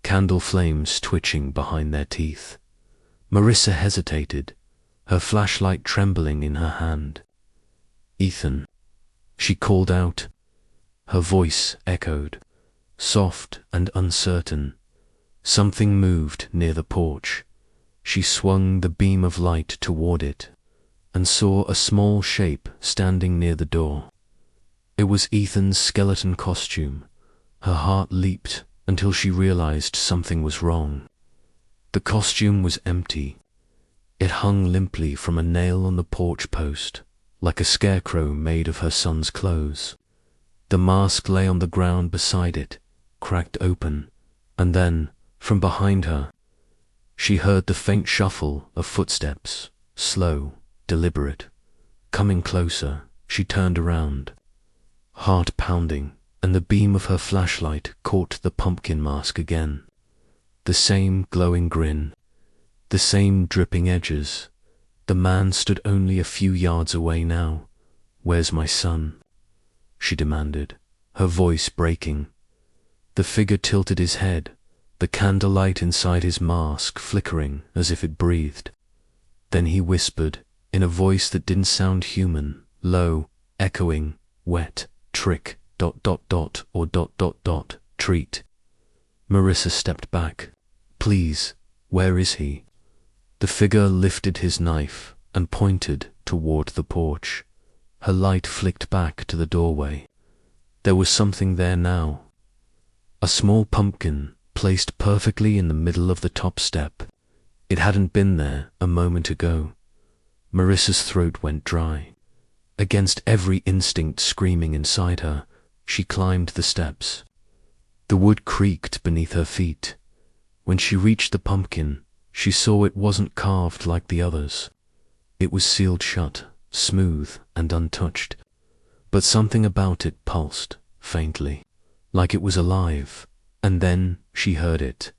candle flames twitching behind their teeth. Marissa hesitated, her flashlight trembling in her hand. "Ethan," she called out. Her voice echoed, soft and uncertain. Something moved near the porch. She swung the beam of light toward it and saw a small shape standing near the door. It was Ethan's skeleton costume. Her heart leaped until she realized something was wrong. The costume was empty. It hung limply from a nail on the porch post, like a scarecrow made of her son's clothes. The mask lay on the ground beside it, cracked open, and then, from behind her, she heard the faint shuffle of footsteps, slow, deliberate. Coming closer, she turned around, heart pounding, and the beam of her flashlight caught the pumpkin mask again. The same glowing grin, the same dripping edges. The man stood only a few yards away now. "Where's my son?" she demanded, her voice breaking. The figure tilted his head, the candlelight inside his mask flickering as if it breathed. Then he whispered, in a voice that didn't sound human, low, echoing, wet, "Trick, ... or ... treat." Marissa stepped back. "Please, where is he?" The figure lifted his knife and pointed toward the porch. Her light flicked back to the doorway. There was something there now. A small pumpkin placed perfectly in the middle of the top step. It hadn't been there a moment ago. Marissa's throat went dry. Against every instinct screaming inside her, she climbed the steps. The wood creaked beneath her feet. When she reached the pumpkin, she saw it wasn't carved like the others. It was sealed shut, smooth and untouched. But something about it pulsed, faintly, like it was alive. And then she heard it.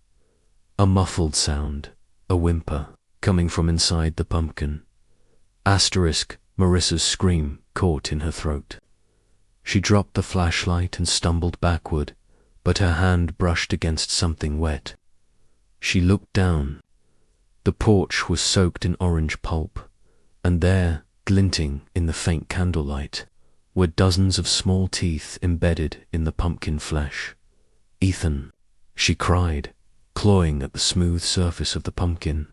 A muffled sound, a whimper, coming from inside the pumpkin. Asterisk, Marissa's scream caught in her throat. She dropped the flashlight and stumbled backward, but her hand brushed against something wet. She looked down. The porch was soaked in orange pulp, and there, glinting in the faint candlelight, were dozens of small teeth embedded in the pumpkin flesh. "Ethan," she cried, clawing at the smooth surface of the pumpkin.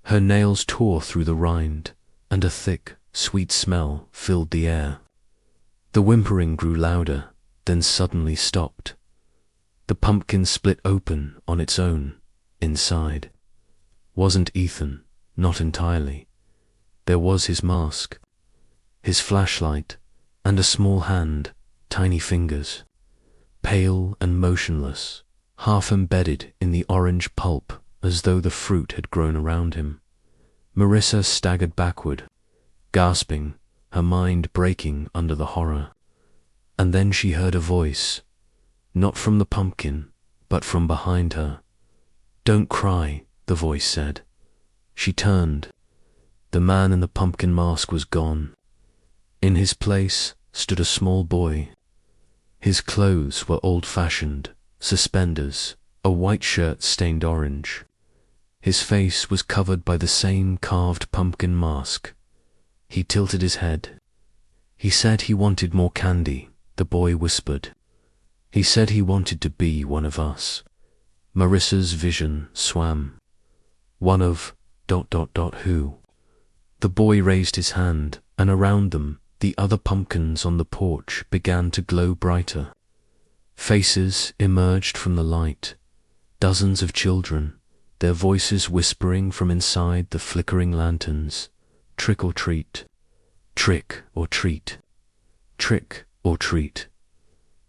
Her nails tore through the rind, and a thick, sweet smell filled the air. The whimpering grew louder, then suddenly stopped. The pumpkin split open on its own, inside. Wasn't Ethan, not entirely. There was his mask, his flashlight, and a small hand, tiny fingers, pale and motionless, half embedded in the orange pulp as though the fruit had grown around him. Marissa staggered backward, gasping, her mind breaking under the horror. And then she heard a voice, not from the pumpkin, but from behind her. "Don't cry," the voice said. She turned. The man in the pumpkin mask was gone. In his place stood a small boy. His clothes were old-fashioned, suspenders, a white shirt stained orange. His face was covered by the same carved pumpkin mask. He tilted his head. "He said he wanted more candy," the boy whispered. "He said he wanted to be one of us." Marissa's vision swam. One of ... who? The boy raised his hand, and around them, the other pumpkins on the porch began to glow brighter. Faces emerged from the light. Dozens of children, their voices whispering from inside the flickering lanterns. "Trick or treat. Trick or treat. Trick or treat."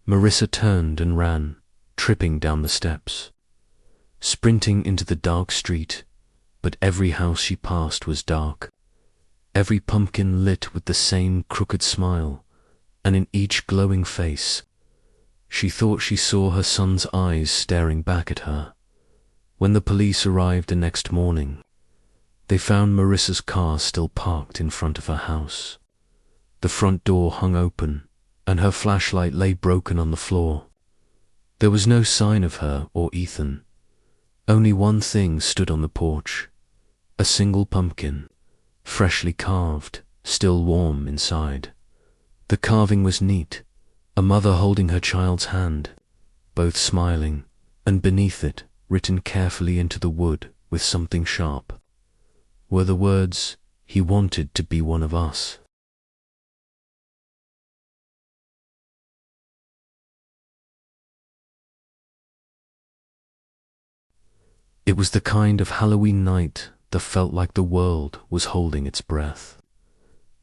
Marissa turned and ran, tripping down the steps, sprinting into the dark street, but every house she passed was dark. Every pumpkin lit with the same crooked smile, and in each glowing face, she thought she saw her son's eyes staring back at her. When the police arrived the next morning, they found Marissa's car still parked in front of her house. The front door hung open, and her flashlight lay broken on the floor. There was no sign of her or Ethan. Only one thing stood on the porch: a single pumpkin, freshly carved, still warm inside. The carving was neat, a mother holding her child's hand, both smiling, and beneath it, written carefully into the wood with something sharp, were the words, "He wanted to be one of us." It was the kind of Halloween night that felt like the world was holding its breath.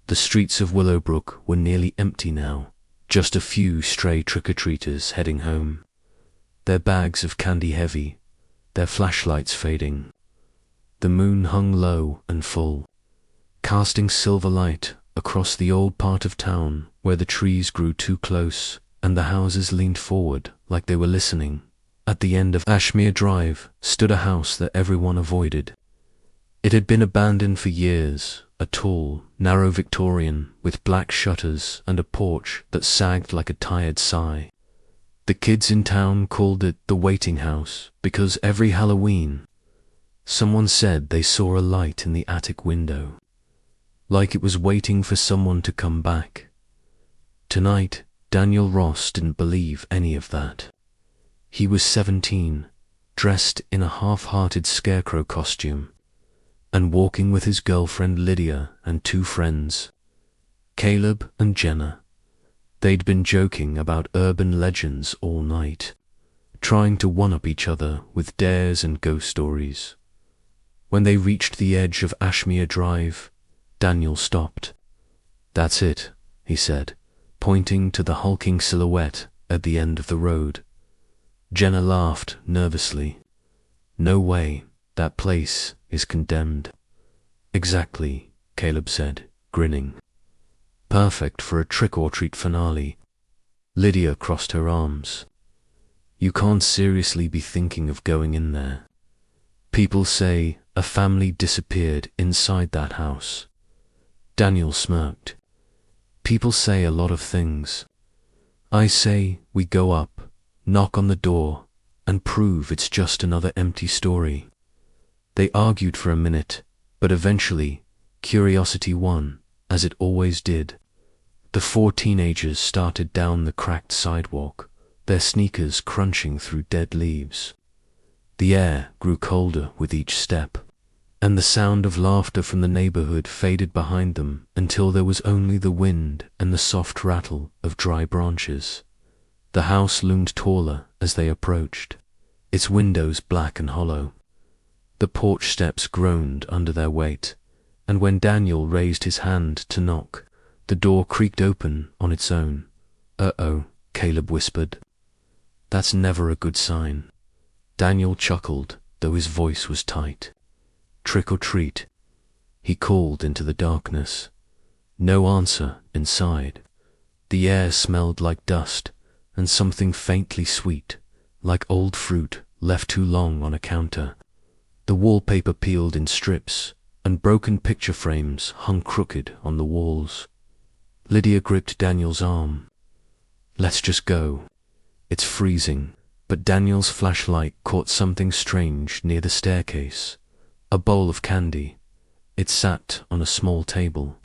The streets of Willowbrook were nearly empty now, just a few stray trick-or-treaters heading home, their bags of candy heavy, their flashlights fading. The moon hung low and full, casting silver light across the old part of town where the trees grew too close and the houses leaned forward like they were listening. At the end of Ashmere Drive stood a house that everyone avoided. It had been abandoned for years, a tall, narrow Victorian with black shutters and a porch that sagged like a tired sigh. The kids in town called it the waiting house because every Halloween, someone said they saw a light in the attic window, like it was waiting for someone to come back. Tonight, Daniel Ross didn't believe any of that. He was 17, dressed in a half-hearted scarecrow costume, and walking with his girlfriend Lydia and two friends, Caleb and Jenna. They'd been joking about urban legends all night, trying to one-up each other with dares and ghost stories. When they reached the edge of Ashmere Drive, Daniel stopped. "That's it," he said, pointing to the hulking silhouette at the end of the road. Jenna laughed nervously. "No way, that place is condemned." "Exactly," Caleb said, grinning. "Perfect for a trick-or-treat finale." Lydia crossed her arms. "You can't seriously be thinking of going in there. People say a family disappeared inside that house." Daniel smirked. "People say a lot of things. I say we go up, knock on the door, and prove it's just another empty story. They argued for a minute, but eventually, curiosity won, as it always did. The four teenagers started down the cracked sidewalk, their sneakers crunching through dead leaves. The air grew colder with each step, and the sound of laughter from the neighborhood faded behind them until there was only the wind and the soft rattle of dry branches. The house loomed taller as they approached, its windows black and hollow. The porch steps groaned under their weight, and when Daniel raised his hand to knock, the door creaked open on its own. "Uh-oh," Caleb whispered. "That's never a good sign." Daniel chuckled, though his voice was tight. "Trick or treat," he called into the darkness. No answer inside. The air smelled like dust, and something faintly sweet, like old fruit left too long on a counter. The wallpaper peeled in strips, and broken picture frames hung crooked on the walls. Lydia gripped Daniel's arm. "Let's just go. It's freezing." But Daniel's flashlight caught something strange near the staircase. A bowl of candy. It sat on a small table,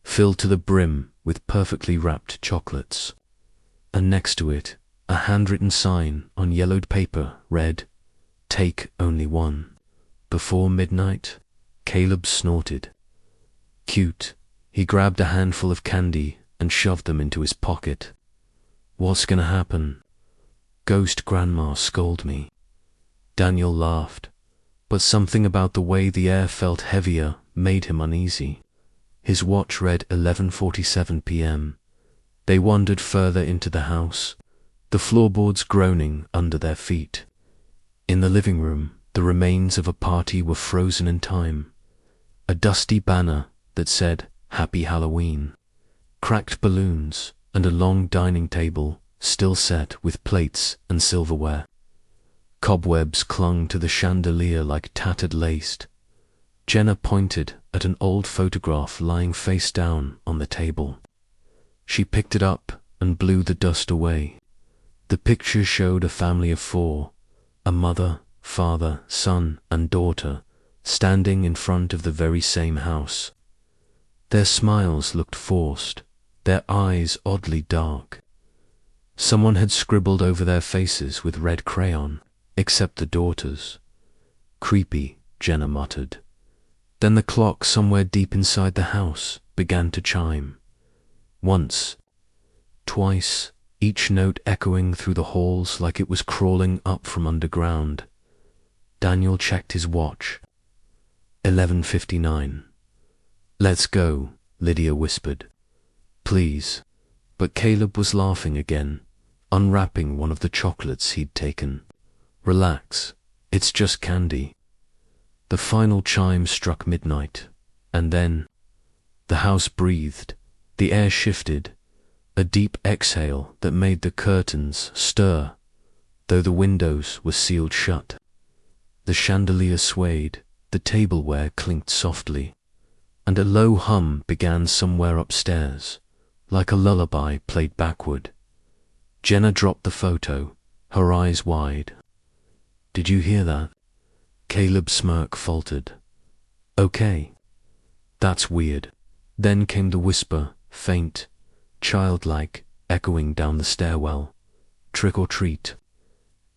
filled to the brim with perfectly wrapped chocolates. And next to it, a handwritten sign on yellowed paper read, "Take only one." Before midnight, Caleb snorted. Cute. He grabbed a handful of candy and shoved them into his pocket. "What's gonna happen?" "Ghost Grandma scold me." Daniel laughed, but something about the way the air felt heavier made him uneasy. His watch read 11:47 p.m. They wandered further into the house, the floorboards groaning under their feet. In the living room, the remains of a party were frozen in time. A dusty banner that said, "Happy Halloween." Cracked balloons, and a long dining table still set with plates and silverware. Cobwebs clung to the chandelier like tattered lace. Jenna pointed at an old photograph lying face down on the table. She picked it up and blew the dust away. The picture showed a family of four, a mother, father, son, and daughter, standing in front of the very same house. Their smiles looked forced, their eyes oddly dark. Someone had scribbled over their faces with red crayon, except the daughter's. "Creepy," Jenna muttered. Then the clock somewhere deep inside the house began to chime. Once, twice, each note echoing through the halls like it was crawling up from underground. Daniel checked his watch. 11:59. "Let's go," Lydia whispered. "Please." But Caleb was laughing again, unwrapping one of the chocolates he'd taken. "Relax, it's just candy." The final chime struck midnight, and then the house breathed, the air shifted, a deep exhale that made the curtains stir, though the windows were sealed shut. The chandelier swayed, the tableware clinked softly, and a low hum began somewhere upstairs, like a lullaby played backward. Jenna dropped the photo, her eyes wide. "Did you hear that?" Caleb's smirk faltered. "Okay." "That's weird." Then came the whisper, faint, childlike, echoing down the stairwell. "Trick or treat."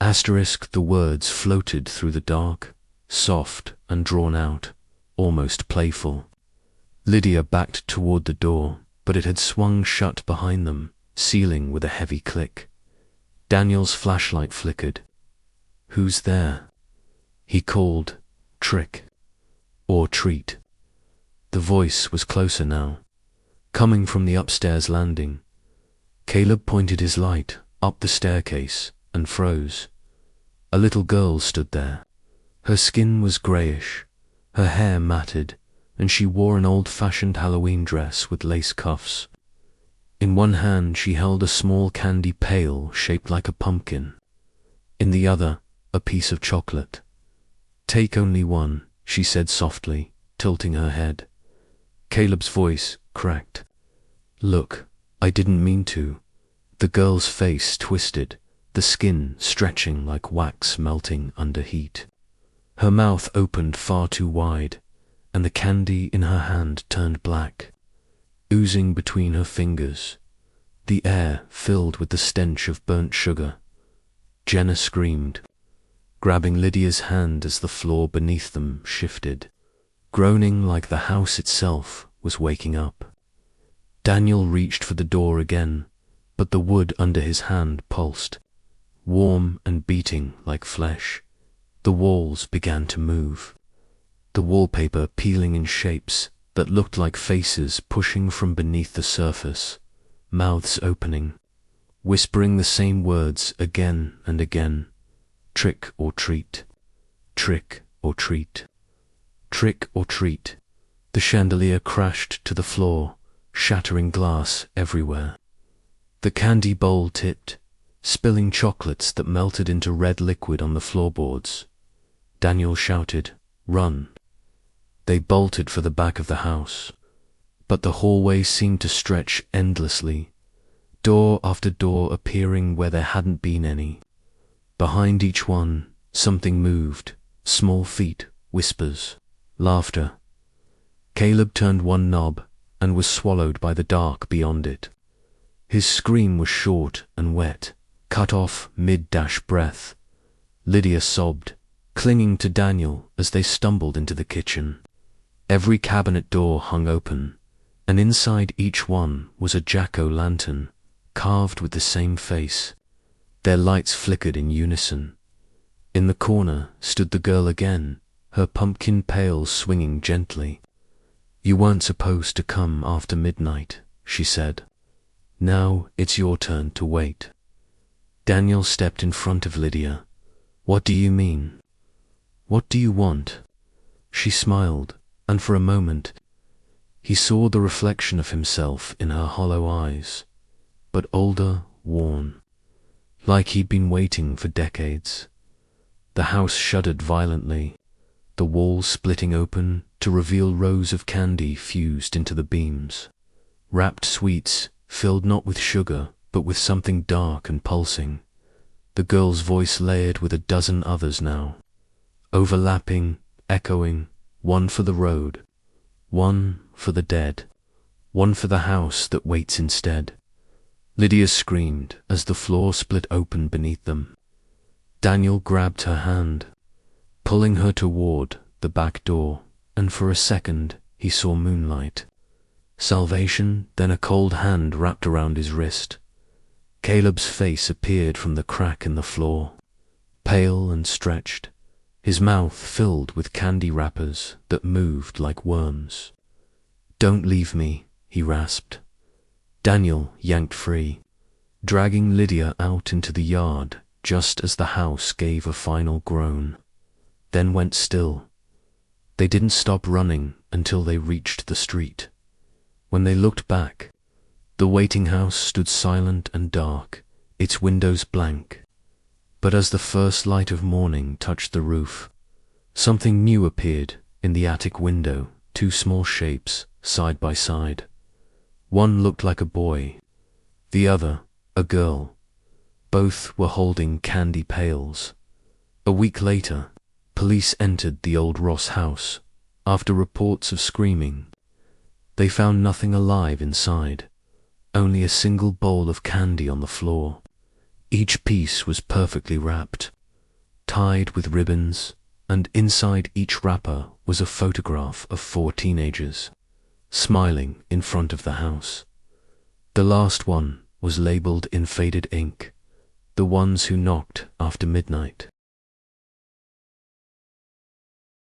Asterisk, the words floated through the dark, soft and drawn out, almost playful. Lydia backed toward the door, but it had swung shut behind them, sealing with a heavy click. Daniel's flashlight flickered. "Who's there?" He called, "Trick or treat." The voice was closer now, coming from the upstairs landing. Caleb pointed his light up the staircase and froze. A little girl stood there. Her skin was greyish, her hair matted, and she wore an old-fashioned Halloween dress with lace cuffs. In one hand she held a small candy pail shaped like a pumpkin. In the other, a piece of chocolate. "Take only one," she said softly, tilting her head. Caleb's voice cracked. "Look, I didn't mean to." The girl's face twisted, the skin stretching like wax melting under heat. Her mouth opened far too wide, and the candy in her hand turned black, oozing between her fingers, the air filled with the stench of burnt sugar. Jenna screamed, grabbing Lydia's hand as the floor beneath them shifted, groaning like the house itself was waking up. Daniel reached for the door again, but the wood under his hand pulsed, warm and beating like flesh. The walls began to move, the wallpaper peeling in shapes that looked like faces pushing from beneath the surface, mouths opening, whispering the same words again and again. Trick or treat, trick or treat, trick or treat. The chandelier crashed to the floor, shattering glass everywhere. The candy bowl tipped, spilling chocolates that melted into red liquid on the floorboards. Daniel shouted, "Run!" They bolted for the back of the house, but the hallway seemed to stretch endlessly, door after door appearing where there hadn't been any. Behind each one, something moved, small feet, whispers, laughter. Caleb turned one knob and was swallowed by the dark beyond it. His scream was short and wet, cut off mid-breath. Lydia sobbed, clinging to Daniel as they stumbled into the kitchen. Every cabinet door hung open, and inside each one was a jack-o'-lantern, carved with the same face. Their lights flickered in unison. In the corner stood the girl again, her pumpkin pail swinging gently. "You weren't supposed to come after midnight," she said. "Now it's your turn to wait." Daniel stepped in front of Lydia. "What do you mean? What do you want?" She smiled, and for a moment he saw the reflection of himself in her hollow eyes, but older, worn, like he'd been waiting for decades. The house shuddered violently, the walls splitting open to reveal rows of candy fused into the beams. Wrapped sweets, filled not with sugar, but with something dark and pulsing. The girl's voice layered with a dozen others now, overlapping, echoing, one for the road, one for the dead, one for the house that waits instead. Lydia screamed as the floor split open beneath them. Daniel grabbed her hand, pulling her toward the back door, and for a second he saw moonlight. Salvation, then a cold hand wrapped around his wrist. Caleb's face appeared from the crack in the floor, pale and stretched, his mouth filled with candy wrappers that moved like worms. "Don't leave me," he rasped. Daniel yanked free, dragging Lydia out into the yard just as the house gave a final groan, then went still. They didn't stop running until they reached the street. When they looked back, the waiting house stood silent and dark, its windows blank. But as the first light of morning touched the roof, something new appeared in the attic window, two small shapes, side by side. One looked like a boy, the other a girl. Both were holding candy pails. A week later, police entered the old Ross house. After reports of screaming, they found nothing alive inside, only a single bowl of candy on the floor. Each piece was perfectly wrapped, tied with ribbons, and inside each wrapper was a photograph of 4 teenagers, smiling in front of the house. The last one was labeled in faded ink, "The ones who knocked after midnight."